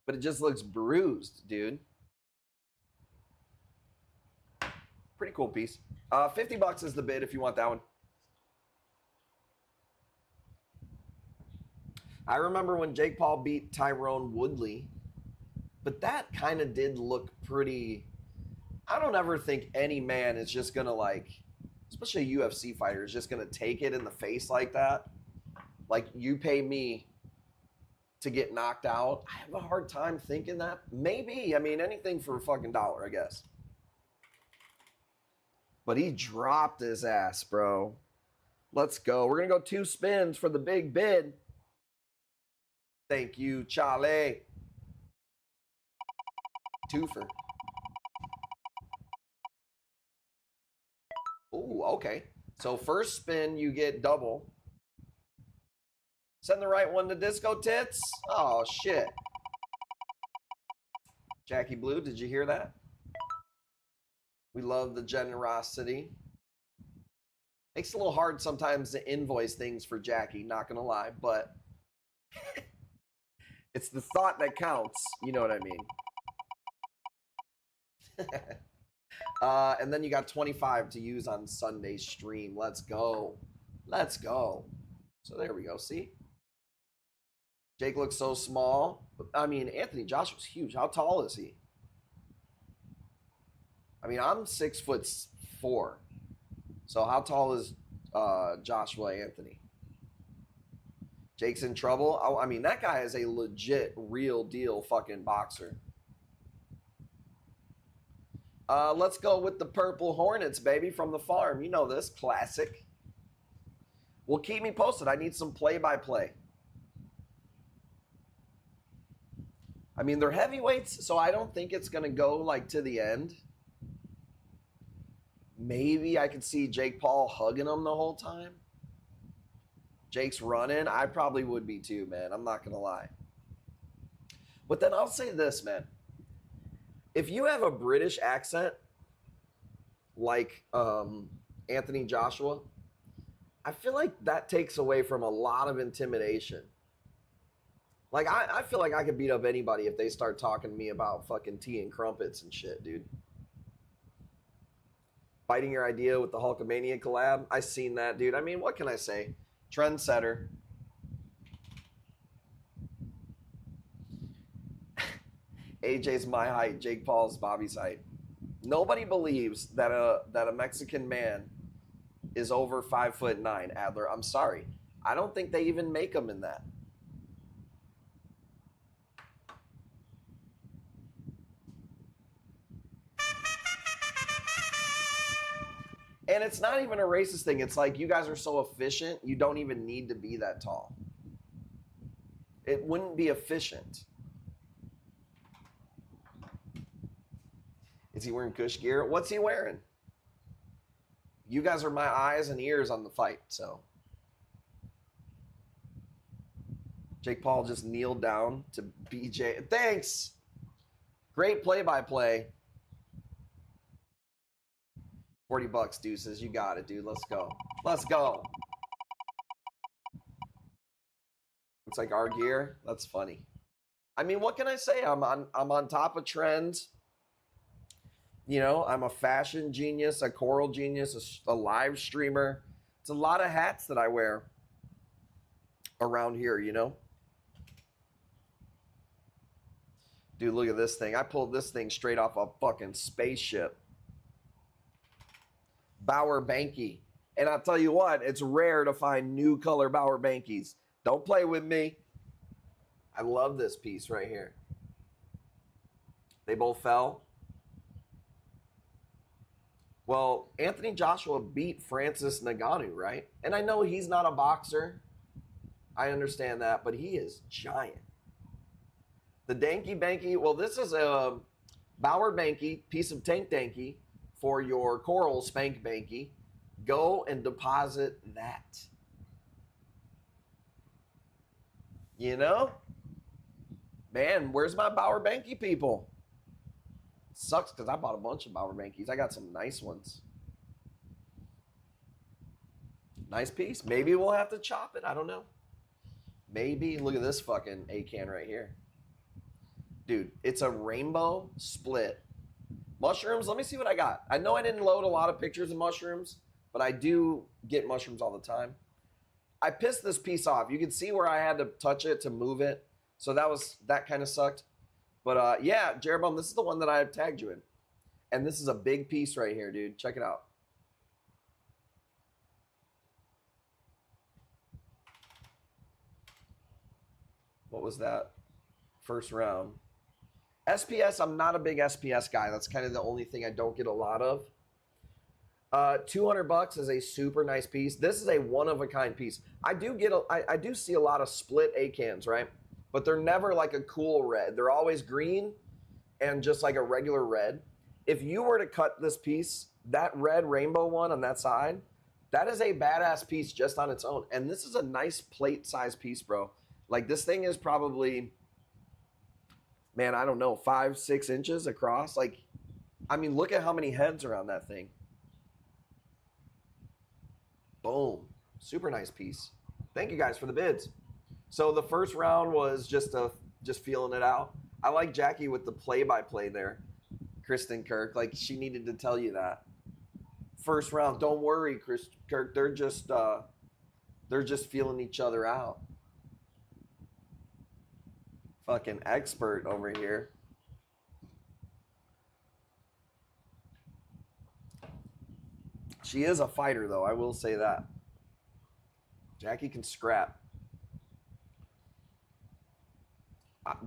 but it just looks bruised, dude. Pretty cool piece. $50 is the bid if you want that one. I remember when Jake Paul beat Tyrone Woodley, but that kind of did look pretty. I don't ever think any man is just gonna, like, especially a UFC fighter, is just gonna take it in the face like that. Like, you pay me to get knocked out. I have a hard time thinking that. Maybe. I mean, anything for a fucking dollar, I guess. But he dropped his ass, bro. Let's go. We're gonna go 2 spins for the big bid. Thank you, Charlie. Twofer. Ooh, okay. So first spin, you get double. Send the right one to Disco Tits. Oh, shit. Jackie Blue, did you hear that? We love the generosity. Makes it a little hard sometimes to invoice things for Jackie, not gonna lie, but it's the thought that counts. You know what I mean? And then you got 25 to use on Sunday's stream. Let's go. Let's go. So there we go. See? Jake looks so small. I mean, Anthony Joshua's huge. How tall is he? I mean, I'm 6'4". So how tall is Joshua Anthony? Jake's in trouble. I mean, that guy is a legit, real deal fucking boxer. Let's go with the Purple Hornets, baby, from the farm. You know this, classic. Well, keep me posted. I need some play-by-play. I mean, they're heavyweights, so I don't think it's going to go, like, to the end. Maybe I could see Jake Paul hugging him the whole time. Jake's running. I probably would be too, man. I'm not going to lie. But then I'll say this, man. If you have a British accent, like Anthony Joshua, I feel like that takes away from a lot of intimidation. Like, I feel like I could beat up anybody if they start talking to me about fucking tea and crumpets and shit, dude. Biting your idea with the Hulkamania collab. I seen that, dude. I mean, what can I say? Trendsetter. AJ's my height. Jake Paul's Bobby's height. Nobody believes that a Mexican man is over 5'9", Adler. I'm sorry. I don't think they even make them in that. And it's not even a racist thing. It's like you guys are so efficient, you don't even need to be that tall. It wouldn't be efficient. Is he wearing Kush gear? What's he wearing? You guys are my eyes and ears on the fight, so. Jake Paul just kneeled down to BJ. Thanks. Great play-by-play. 40 bucks, Deuces. You got it, dude. Let's go. Let's go. Looks like our gear. That's funny. I mean, what can I say? I'm on top of trends. You know, I'm a fashion genius, a choral genius, a live streamer. It's a lot of hats that I wear around here, you know? Dude, look at this thing. I pulled this thing straight off a fucking spaceship. Bauer Banky. And I'll tell you what, it's rare to find new color Bauer Bankies. Don't play with me. I love this piece right here. They both fell. Well, Anthony Joshua beat Francis Ngannou, right? And I know he's not a boxer. I understand that, but he is giant. The Danky Banky, well, this is a Bauer Banky, piece of Tankdank for your Coral Spank Banky. Go and deposit that. You know? Man, where's my Bauer Banky people? Sucks because I bought a bunch of Bauer Bankies. I got some nice ones. Nice piece. Maybe we'll have to chop it. I don't know. Maybe. Look at this fucking A-can right here. Dude, it's a rainbow split. Mushrooms, let me see what I got. I know I didn't load a lot of pictures of mushrooms, but I do get mushrooms all the time. I pissed this piece off. You can see where I had to touch it to move it. So that kind of sucked. But yeah, Jeroboam, this is the one that I tagged you in. And this is a big piece right here, dude. Check it out. What was that? First round. SPS, I'm not a big SPS guy. That's kind of the only thing I don't get a lot of. 200 bucks is a super nice piece. This is a one-of-a-kind piece. I do see a lot of split A-cans, right? But they're never like a cool red. They're always green and just like a regular red. If you were to cut this piece, that red rainbow one on that side, that is a badass piece just on its own. And this is a nice plate size piece, bro. Like this thing is probably, man, I don't know, 5-6 inches across. Like, I mean, look at how many heads are on that thing. Boom. Super nice piece. Thank you guys for the bids. So the first round was just feeling it out. I like Jackie with the play-by-play there. Kristen Kirk, like she needed to tell you that. First round, don't worry, Chris Kirk. They're just feeling each other out. Fucking expert over here. She is a fighter, though. I will say that. Jackie can scrap.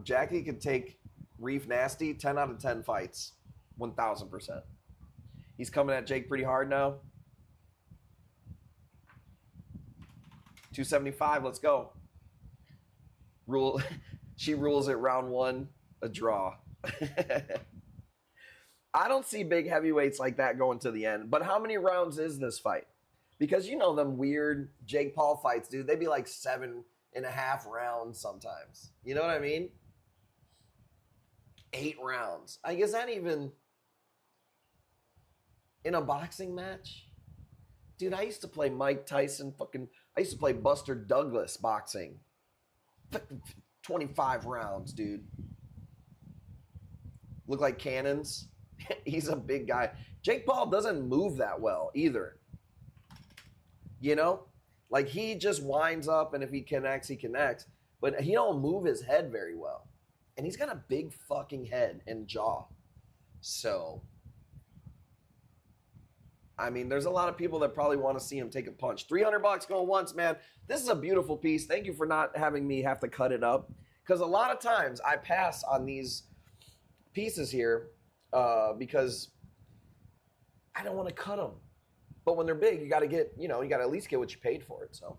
Jackie could take Reef Nasty 10 out of 10 fights. 1,000%. He's coming at Jake pretty hard now. 275, let's go. She rules it round one, a draw. I don't see big heavyweights like that going to the end. But how many rounds is this fight? Because you know them weird Jake Paul fights, dude. They'd be like 7.5 rounds sometimes. You know what I mean? 8 rounds. I guess that even in a boxing match? Dude, I used to play Mike Tyson I used to play Buster Douglas boxing. 25 rounds, dude. Look like cannons. He's a big guy. Jake Paul doesn't move that well either. You know? Like he just winds up and if he connects, he connects. But he don't move his head very well. And he's got a big fucking head and jaw. So, I mean, there's a lot of people that probably want to see him take a punch. 300 bucks going once, man. This is a beautiful piece. Thank you for not having me have to cut it up. Because a lot of times I pass on these pieces here because I don't want to cut them. But when they're big, you got to get, you got to at least get what you paid for it. So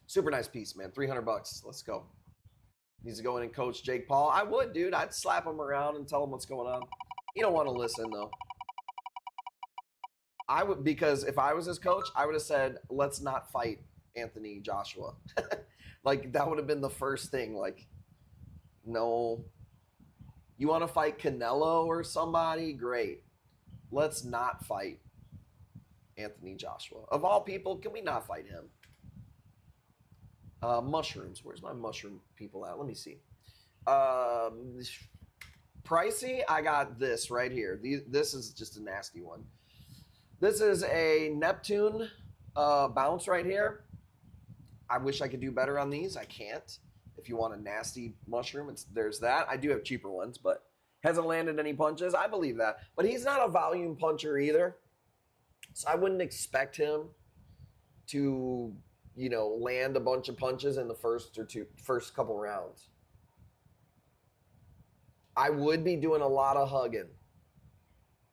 super nice piece, man. $300. Let's go. Needs to go in and coach Jake Paul. I would, dude. I'd slap him around and tell him what's going on. You don't want to listen, though. I would, because if I was his coach, I would have said, let's not fight Anthony Joshua. Like, that would have been the first thing. Like, no. You want to fight Canelo or somebody? Great. Let's not fight Anthony Joshua. Of all people, can we not fight him? Mushrooms. Where's my mushroom people at? Let me see. Pricey, I got this right here. This is just a nasty one. This is a Neptune bounce right here. I wish I could do better on these. I can't. If you want a nasty mushroom, there's that. I do have cheaper ones, but hasn't landed any punches. I believe that. But he's not a volume puncher either. So I wouldn't expect him to, land a bunch of punches in the first couple rounds. I would be doing a lot of hugging.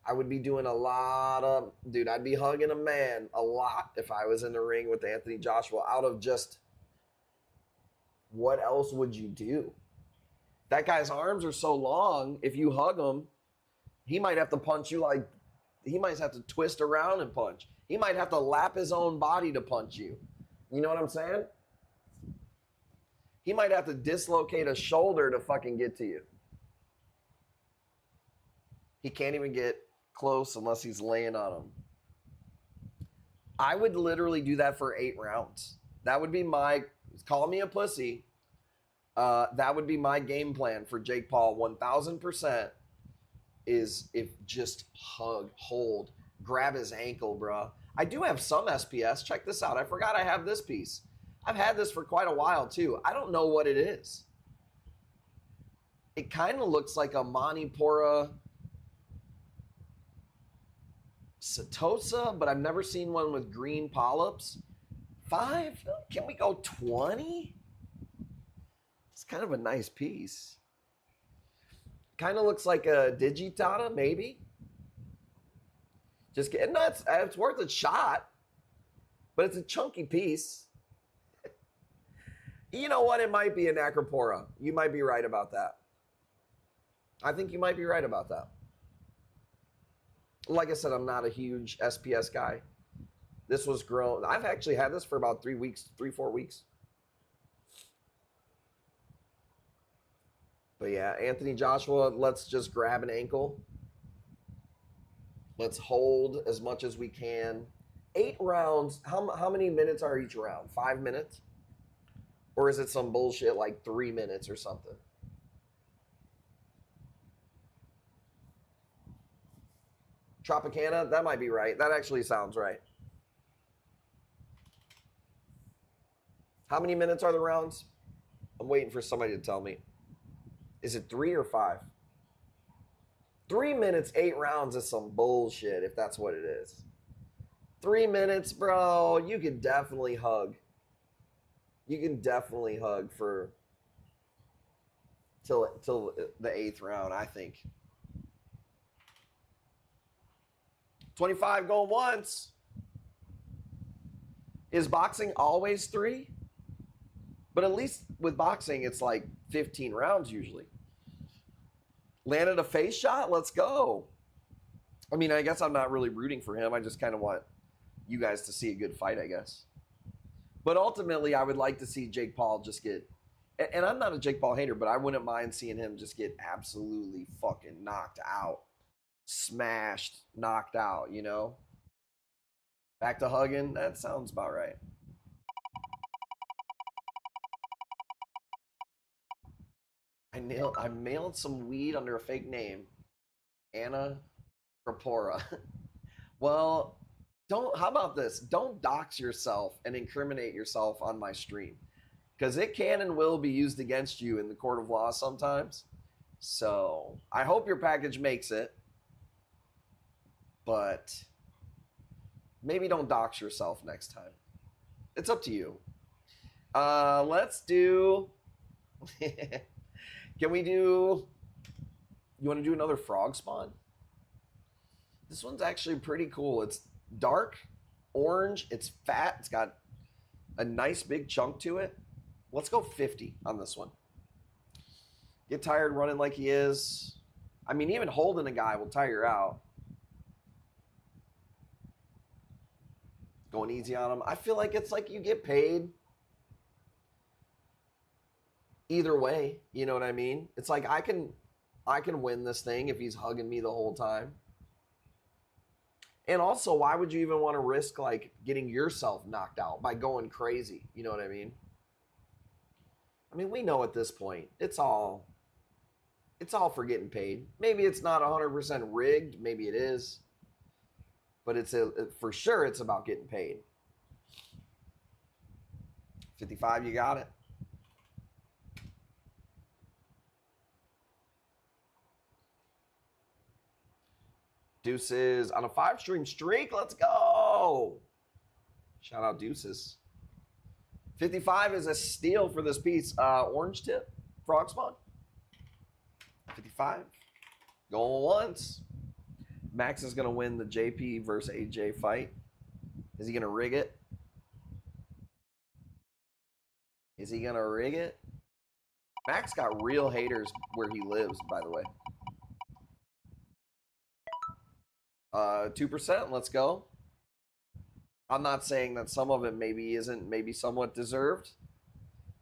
I would be doing a lot of, dude, I'd be hugging a man a lot if I was in the ring with Anthony Joshua out of just, what else would you do? That guy's arms are so long, if you hug him, he might have to punch you like, he might have to twist around and punch. He might have to lap his own body to punch you. You know what I'm saying? He might have to dislocate a shoulder to fucking get to you. He can't even get close unless he's laying on him. I would literally do that for 8 rounds. That would be my, call me a pussy. That would be my game plan for Jake Paul. 1000% is if just hug, hold, grab his ankle, bro. I do have some SPS. Check this out. I forgot I have this piece. I've had this for quite a while too. I don't know what it is. It kind of looks like a Manipura Setosa, but I've never seen one with green polyps. 5? Can we go 20? It's kind of a nice piece. Kind of looks like a Digitata, maybe. Just kidding. No, it's worth a shot, but it's a chunky piece. You know what? It might be an Acropora. You might be right about that. I think you might be right about that. Like I said, I'm not a huge SPS guy. This was grown. I've actually had this for about 3 weeks, 4 weeks. But yeah, Anthony Joshua, let's just grab an ankle. Let's hold as much as we can. 8 rounds. How many minutes are each round? 5 minutes? Or is it some bullshit like 3 minutes or something? Tropicana, that might be right. That actually sounds right. How many minutes are the rounds? I'm waiting for somebody to tell me. Is it 3 or 5? 3 minutes, 8 rounds is some bullshit if that's what it is. 3 minutes, bro, you can definitely hug. You can definitely hug for till the 8th round, I think. 25 going once. Is boxing always 3? But at least with boxing, it's like 15 rounds usually. Landed a face shot? Let's go. I mean, I guess I'm not really rooting for him. I just kind of want you guys to see a good fight, I guess. But ultimately, I would like to see Jake Paul just get... And I'm not a Jake Paul hater, but I wouldn't mind seeing him just get absolutely fucking knocked out. Smashed, knocked out, you know? Back to hugging? That sounds about right. I mailed some weed under a fake name. Anna Rapora. Well, how about this? Don't dox yourself and incriminate yourself on my stream. Because it can and will be used against you in the court of law sometimes. So, I hope your package makes it. But maybe don't dox yourself next time. It's up to you. Let's do... Can we do... You want to do another frog spawn? This one's actually pretty cool. dark orange. It's fat. It's got a nice big chunk to it. Let's go 50 on this one. Get tired running like he is. I mean, even holding a guy will tire you out. Going easy on him. I feel like it's like you get paid either way. You know what I mean? It's like I can win this thing if he's hugging me the whole time. And also, why would you even want to risk like getting yourself knocked out by going crazy? You know what I mean? I mean, we know at this point, it's all for getting paid. Maybe it's not 100% rigged. Maybe it is. But for sure, it's about getting paid. 55, you got it. Deuces on a 5-stream streak. Let's go. Shout out Deuces. 55 is a steal for this piece. Orange tip, frog spawn. 55. Going once. Max is going to win the JP versus AJ fight. Is he going to rig it? Is he going to rig it? Max got real haters where he lives, by the way. 2%, let's go. I'm not saying that some of it maybe isn't maybe somewhat deserved.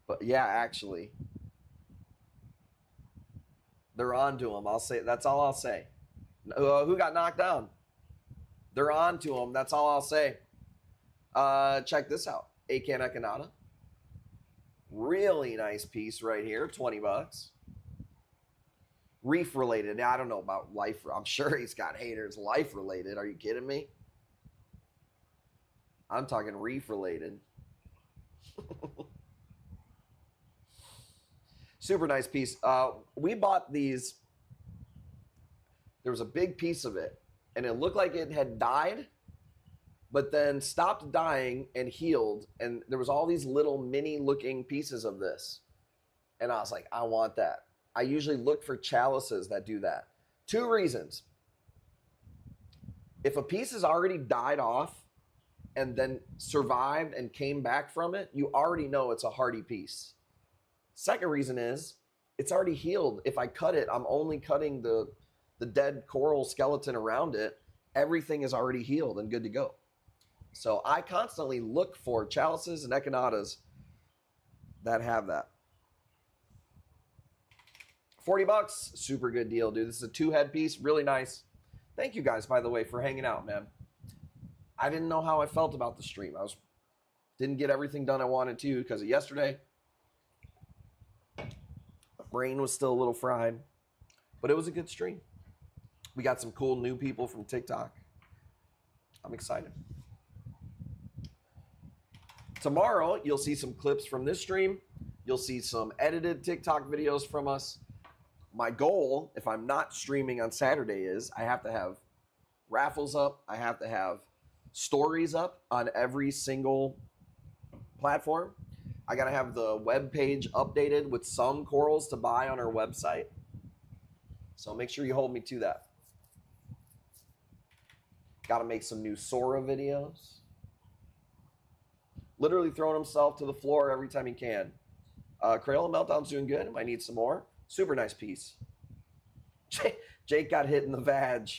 But yeah, actually. They're on to him. I'll say that's all I'll say. Who got knocked down? They're on to him. That's all I'll say. Check this out. Akan Ekanata. Really nice piece right here. 20 bucks. Reef related. I don't know about life. I'm sure he's got haters. Life related. Are you kidding me? I'm talking reef related. Super nice piece. We bought these. There was a big piece of it, and it looked like it had died, but then stopped dying and healed, and there was all these little mini-looking pieces of this. And I was like, I want that. I usually look for chalices that do that. 2 reasons. If a piece has already died off and then survived and came back from it, you already know it's a hardy piece. Second reason is it's already healed. If I cut it, I'm only cutting the dead coral skeleton around it. Everything is already healed and good to go. So I constantly look for chalices and echinatas that have that. 40 bucks, super good deal, dude. This is a 2-head piece, really nice. Thank you guys, by the way, for hanging out, man. I didn't know how I felt about the stream. Didn't get everything done I wanted to because of yesterday. My brain was still a little fried, but it was a good stream. We got some cool new people from TikTok. I'm excited. Tomorrow, you'll see some clips from this stream. You'll see some edited TikTok videos from us. My goal, if I'm not streaming on Saturday, is I have to have raffles up. I have to have stories up on every single platform. I got to have the web page updated with some corals to buy on our website. So make sure you hold me to that. Got to make some new Sora videos. Literally throwing himself to the floor every time he can. Crayola Meltdown's doing good. Might need some more. Super nice piece. Jake got hit in the vag.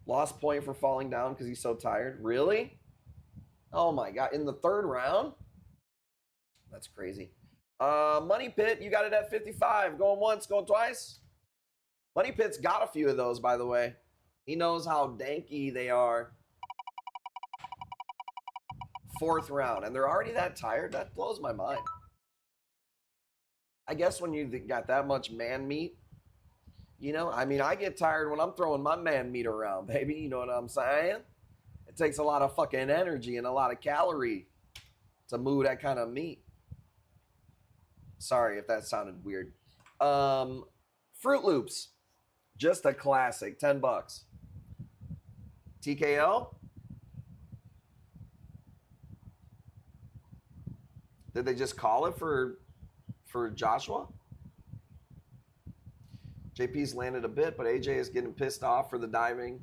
Lost point for falling down because he's so tired. Really? Oh my God. In the 3rd round? That's crazy. Money Pit, you got it at 55. Going once, going twice. Money Pit's got a few of those, by the way. He knows how danky they are. 4th round, and they're already that tired. That blows my mind. I guess when you got that much man meat, you know, I mean, I get tired when I'm throwing my man meat around, baby. You know what I'm saying? It takes a lot of fucking energy and a lot of calorie to move that kind of meat. Sorry if that sounded weird. Fruit Loops, just a classic, 10 bucks. TKO. Did they just call it for Joshua? JP's landed a bit, but AJ is getting pissed off for the diving.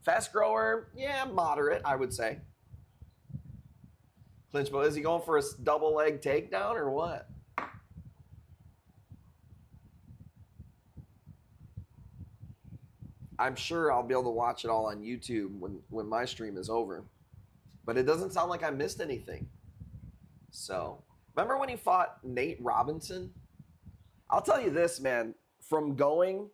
Fast grower, yeah, moderate, I would say. Clinch, but is he going for a double leg takedown or what? I'm sure I'll be able to watch it all on YouTube when my stream is over. But it doesn't sound like I missed anything. So, remember when he fought Nate Robinson? I'll tell you this, man. From going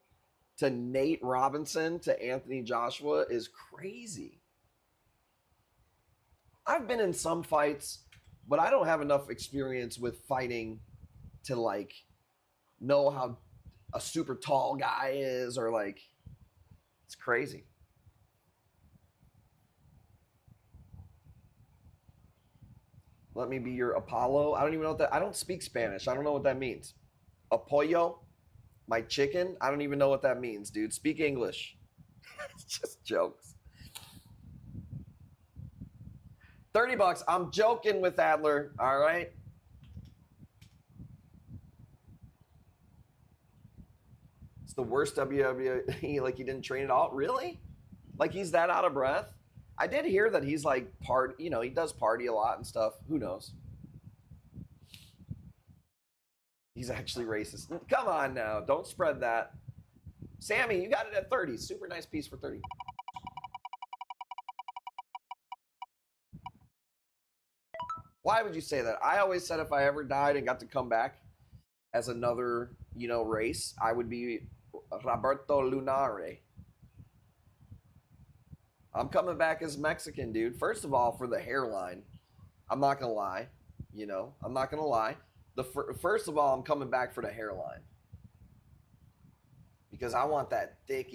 to Nate Robinson to Anthony Joshua is crazy. I've been in some fights, but I don't have enough experience with fighting to like know how a super tall guy is, or like, it's crazy. Let me be your Apollo. I don't even know what that, I don't speak Spanish. I don't know what that means. Apoyo, my chicken. I don't even know what that means, dude. Speak English. It's just jokes. $30. I'm joking with Adler. All right. It's the worst WWE. Like, he didn't train at all. Really? Like, he's that out of breath? I did hear that he's like he does party a lot and stuff. Who knows? He's actually racist. Come on now. Don't spread that. Sammy, you got it at 30. Super nice piece for 30. Why would you say that? I always said if I ever died and got to come back as another, race, I would be Roberto Lunare. I'm coming back as Mexican, dude. First of all, for the hairline, I'm not going to lie. I'm not going to lie. First of all, I'm coming back for the hairline. Because I want that thick,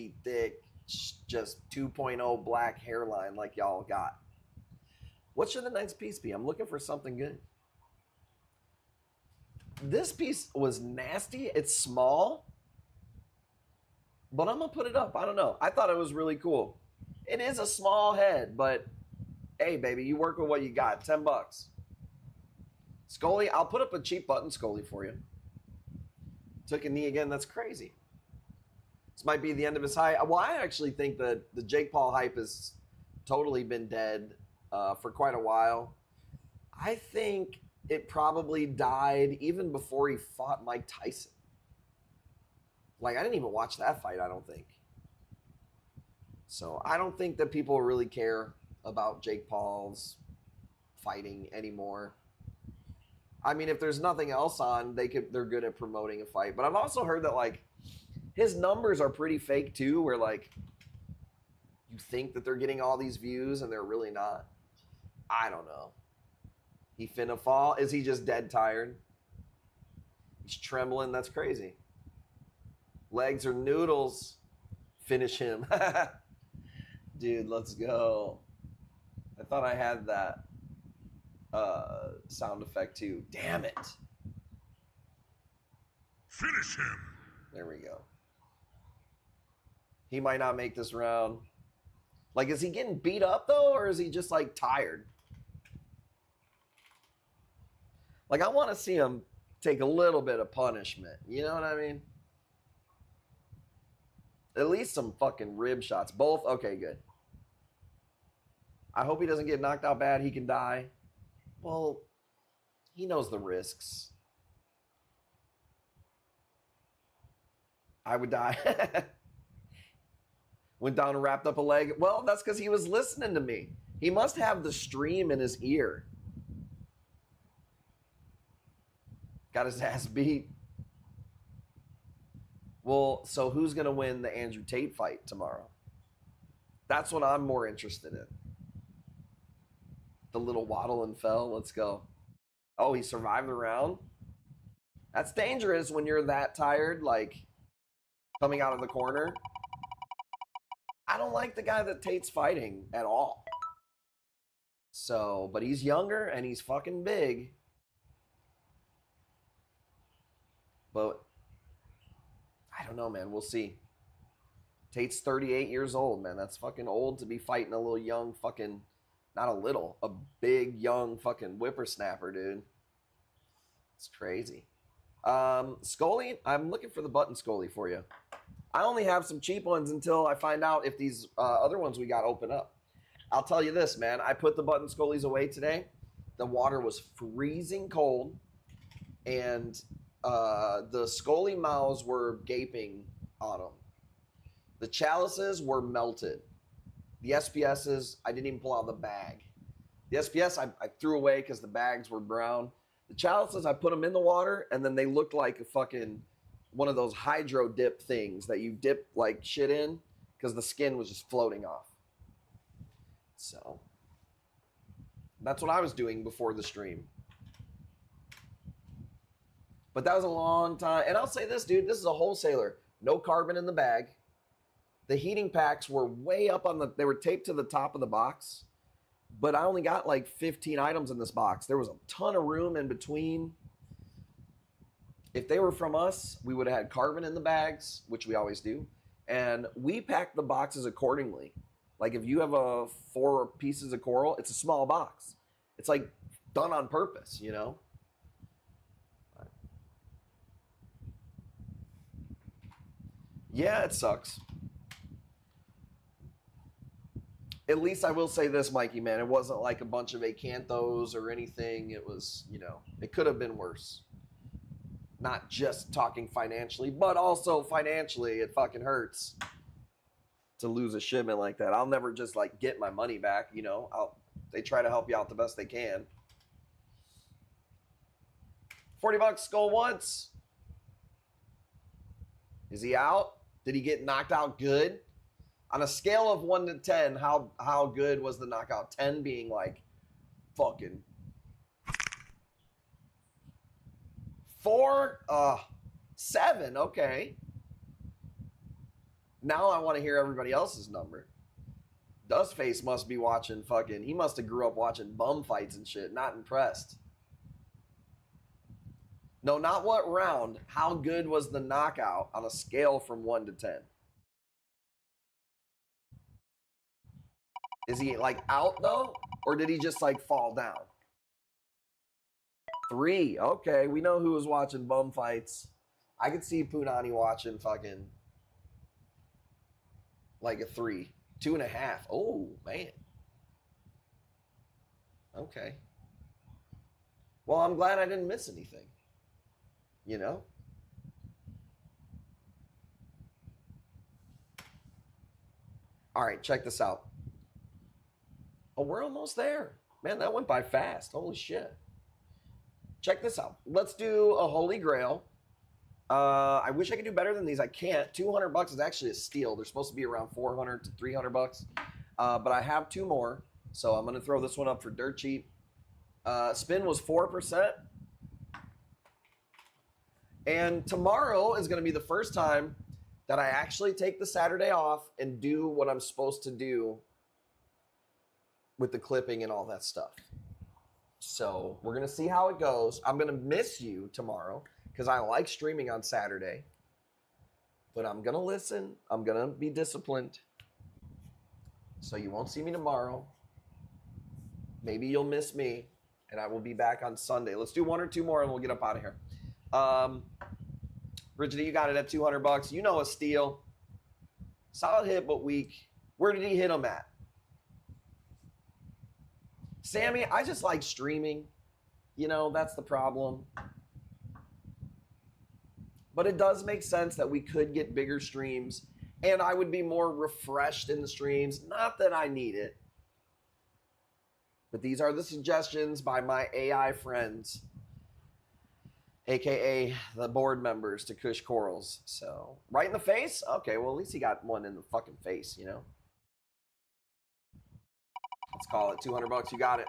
just 2.0 black hairline like y'all got. What should the next piece be? I'm looking for something good. This piece was nasty. It's small. But I'm going to put it up. I don't know. I thought it was really cool. It is a small head, but hey, baby, you work with what you got. $10. Scully, I'll put up a cheap button Scully for you. Took a knee again. That's crazy. This might be the end of his hype. Well, I actually think that the Jake Paul hype has totally been dead for quite a while. I think it probably died even before he fought Mike Tyson. Like, I didn't even watch that fight, I don't think. So I don't think that people really care about Jake Paul's fighting anymore. I mean, if there's nothing else on, they're good at promoting a fight. But I've also heard that, like, his numbers are pretty fake too, where like you think that they're getting all these views and they're really not. I don't know. He finna fall. Is he just dead tired? He's trembling. That's crazy. Legs are noodles. Finish him. Dude, let's go. I thought I had that sound effect too. Damn it. Finish him. There we go. He might not make this round. Like, is he getting beat up though, or is he just like tired? Like, I want to see him take a little bit of punishment. You know what I mean? At least some fucking rib shots. Both? Okay, good. I hope he doesn't get knocked out bad. He can die. Well, he knows the risks. I would die. Went down and wrapped up a leg. Well, that's because he was listening to me. He must have the stream in his ear. Got his ass beat. Well, so who's going to win the Andrew Tate fight tomorrow? That's what I'm more interested in. The little waddle and fell. Let's go. Oh, he survived the round? That's dangerous when you're that tired, like coming out of the corner. I don't like the guy that Tate's fighting at all. So, but he's younger and he's fucking big. But I don't know, man. We'll see. Tate's 38 years old, man. That's fucking old to be fighting a little young fucking, not a little, a big young fucking whippersnapper, dude. It's crazy. Scully, I'm looking for the button Scully for you. I only have some cheap ones until I find out if these other ones we got open up. I'll tell you this, man. I put the button Scullies away today. The water was freezing cold, and the Scully mouths were gaping on them. The chalices were melted. The SPSs, I didn't even pull out the bag. The SPS, I threw away because the bags were brown. The chalices, I put them in the water, and then they looked like a fucking one of those hydro dip things that you dip like shit in because the skin was just floating off. So that's what I was doing before the stream. But that was a long time. And I'll say this, dude, this is a wholesaler. No carbon in the bag. The heating packs were way up on they were taped to the top of the box. But I only got like 15 items in this box. There was a ton of room in between. If they were from us, we would have had carbon in the bags, which we always do. And we packed the boxes accordingly. Like if you have 4 pieces of coral, it's a small box. It's like done on purpose, you know? Yeah, it sucks. At least I will say this, Mikey, man. It wasn't like a bunch of acanthos or anything. It was, you know, it could have been worse. Not just talking financially, but also financially, it fucking hurts to lose a shipment like that. I'll never just like get my money back, you know. They try to help you out the best they can. $40 Skull once. Is he out? Did he get knocked out good? On a scale of 1 to 10, how good was the knockout? 10 being like fucking 4? 7, okay. Now I want to hear everybody else's number. Dustface must be watching fucking, he must have grew up watching bum fights and shit. Not impressed. No, not what round. How good was the knockout on a scale from 1 to 10? Is he like out though? Or did he just like fall down? 3. Okay, we know who was watching bum fights. I could see Punani watching fucking like a 3. 2.5. Oh, man. Okay. Well, I'm glad I didn't miss anything. You know? All right, check this out. Oh, we're almost there. Man, that went by fast. Holy shit. Check this out. Let's do a Holy Grail. I wish I could do better than these. I can't. $200 is actually a steal. They're supposed to be around $400 to $300. But I have 2 more. So I'm going to throw this one up for dirt cheap. Spin was 4%. And tomorrow is going to be the first time that I actually take the Saturday off and do what I'm supposed to do with the clipping and all that stuff. So we're going to see how it goes. I'm going to miss you tomorrow because I like streaming on Saturday. But I'm going to listen. I'm going to be disciplined. So you won't see me tomorrow. Maybe you'll miss me. And I will be back on Sunday. Let's do 1 or 2 more and we'll get up out of here. Bridget, you got it at $200. You know a steal. Solid hit, but weak. Where did he hit him at? Sammy, I just like streaming. You know, that's the problem. But it does make sense that we could get bigger streams and I would be more refreshed in the streams. Not that I need it. But these are the suggestions by my AI friends, aka the board members to Kush Corals. So, right in the face? Okay, well, at least he got one in the fucking face, you know? Let's call it $200. You got it.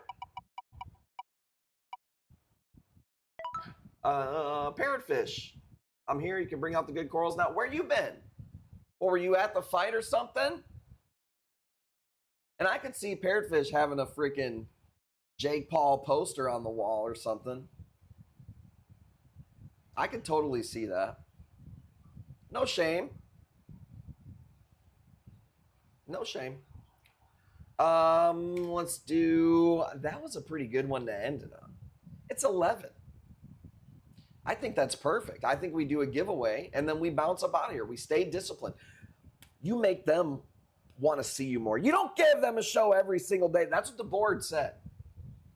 Parrotfish. I'm here. You can bring out the good corals now. Where you been? Or were you at the fight or something? And I could see Parrotfish having a freaking Jake Paul poster on the wall or something. I could totally see that. No shame. No shame. Let's do, that was a pretty good one to end it on. It's 11. I think that's perfect. I think we do a giveaway and then we bounce up out of here. We stay disciplined. You make them want to see you more. You don't give them a show every single day. That's what the board said.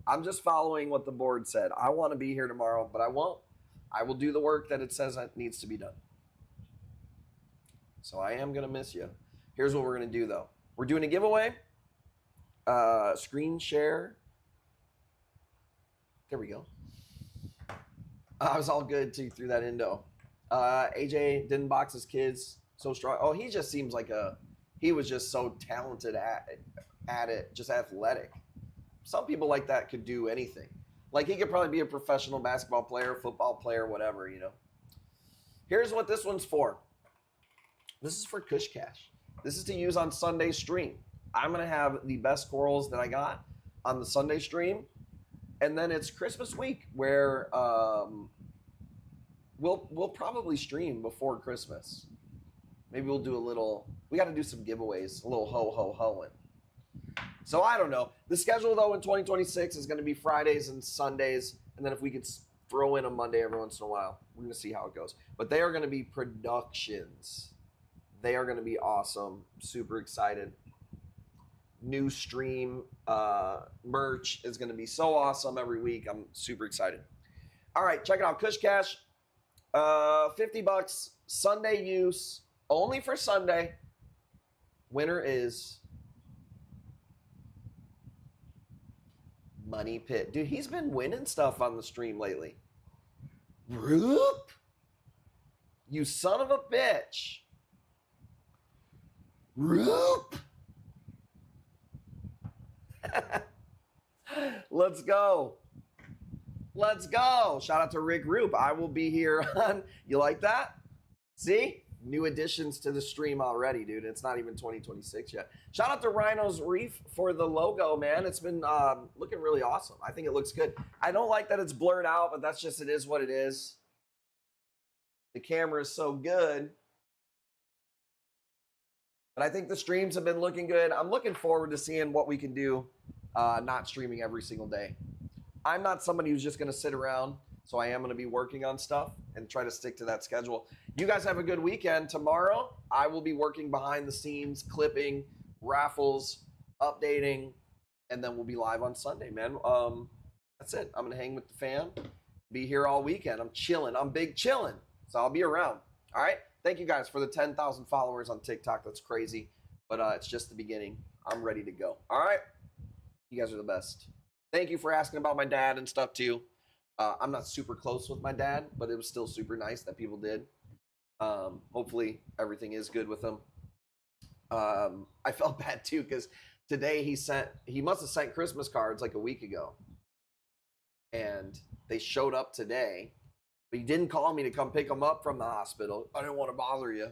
I'm just following what the board said. I want to be here tomorrow, but I won't. I will do the work that it says that needs to be done. So I am going to miss you. Here's what we're going to do, though. We're doing a giveaway. Screen share. There we go. I was all good till you threw that indo. AJ didn't box his kids so strong. Oh, he just seems like he was just so talented at it, just athletic. Some people like that could do anything. Like he could probably be a professional basketball player, football player, whatever, you know. Here's what this one's for. This is for Kush Cash. This is to use on Sunday stream. I'm going to have the best corals that I got on the Sunday stream. And then it's Christmas week where we'll probably stream before Christmas. Maybe we'll do we got to do some giveaways, a little ho-ho-hoing. So I don't know. The schedule, though, in 2026 is going to be Fridays and Sundays. And then if we could throw in a Monday every once in a while, we're going to see how it goes. But they are going to be productions. They are going to be awesome. Super excited. New stream merch is going to be so awesome every week. I'm super excited. All right, check it out. Kush Cash, $50, Sunday use, only for Sunday. Winner is Money Pit. Dude, he's been winning stuff on the stream lately. Roop, you son of a bitch. Roop. Let's go. Let's go. Shout out to Rick Roop. I will be here on, you like that? See? New additions to the stream already, dude. It's not even 2026 yet. Shout out to Rhino's Reef for the logo, man. It's been looking really awesome. I think it looks good. I don't like that it's blurred out, but that's just, it is what it is. The camera is so good. But I think the streams have been looking good. I'm looking forward to seeing what we can do not streaming every single day. I'm not somebody who's just going to sit around, so I am going to be working on stuff and try to stick to that schedule. You guys have a good weekend. Tomorrow, I will be working behind the scenes, clipping, raffles, updating, and then we'll be live on Sunday, man. That's it. I'm going to hang with the fam, be here all weekend. I'm chilling. I'm big chilling, so I'll be around. All right? Thank you guys for the 10,000 followers on TikTok. That's crazy, but it's just the beginning. I'm ready to go. All right? You guys are the best. Thank you for asking about my dad and stuff, too. I'm not super close with my dad, but it was still super nice that people did. Hopefully, everything is good with him. I felt bad, too, because today he must have sent Christmas cards like a week ago. And they showed up today. But he didn't call me to come pick him up from the hospital. I didn't want to bother you.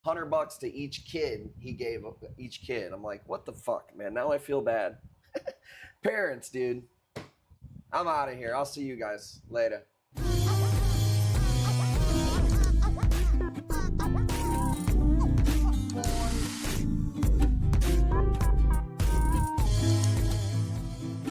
$100 to each kid he gave each kid. I'm like, what the fuck, man? Now I feel bad. Parents, dude. I'm out of here. I'll see you guys later.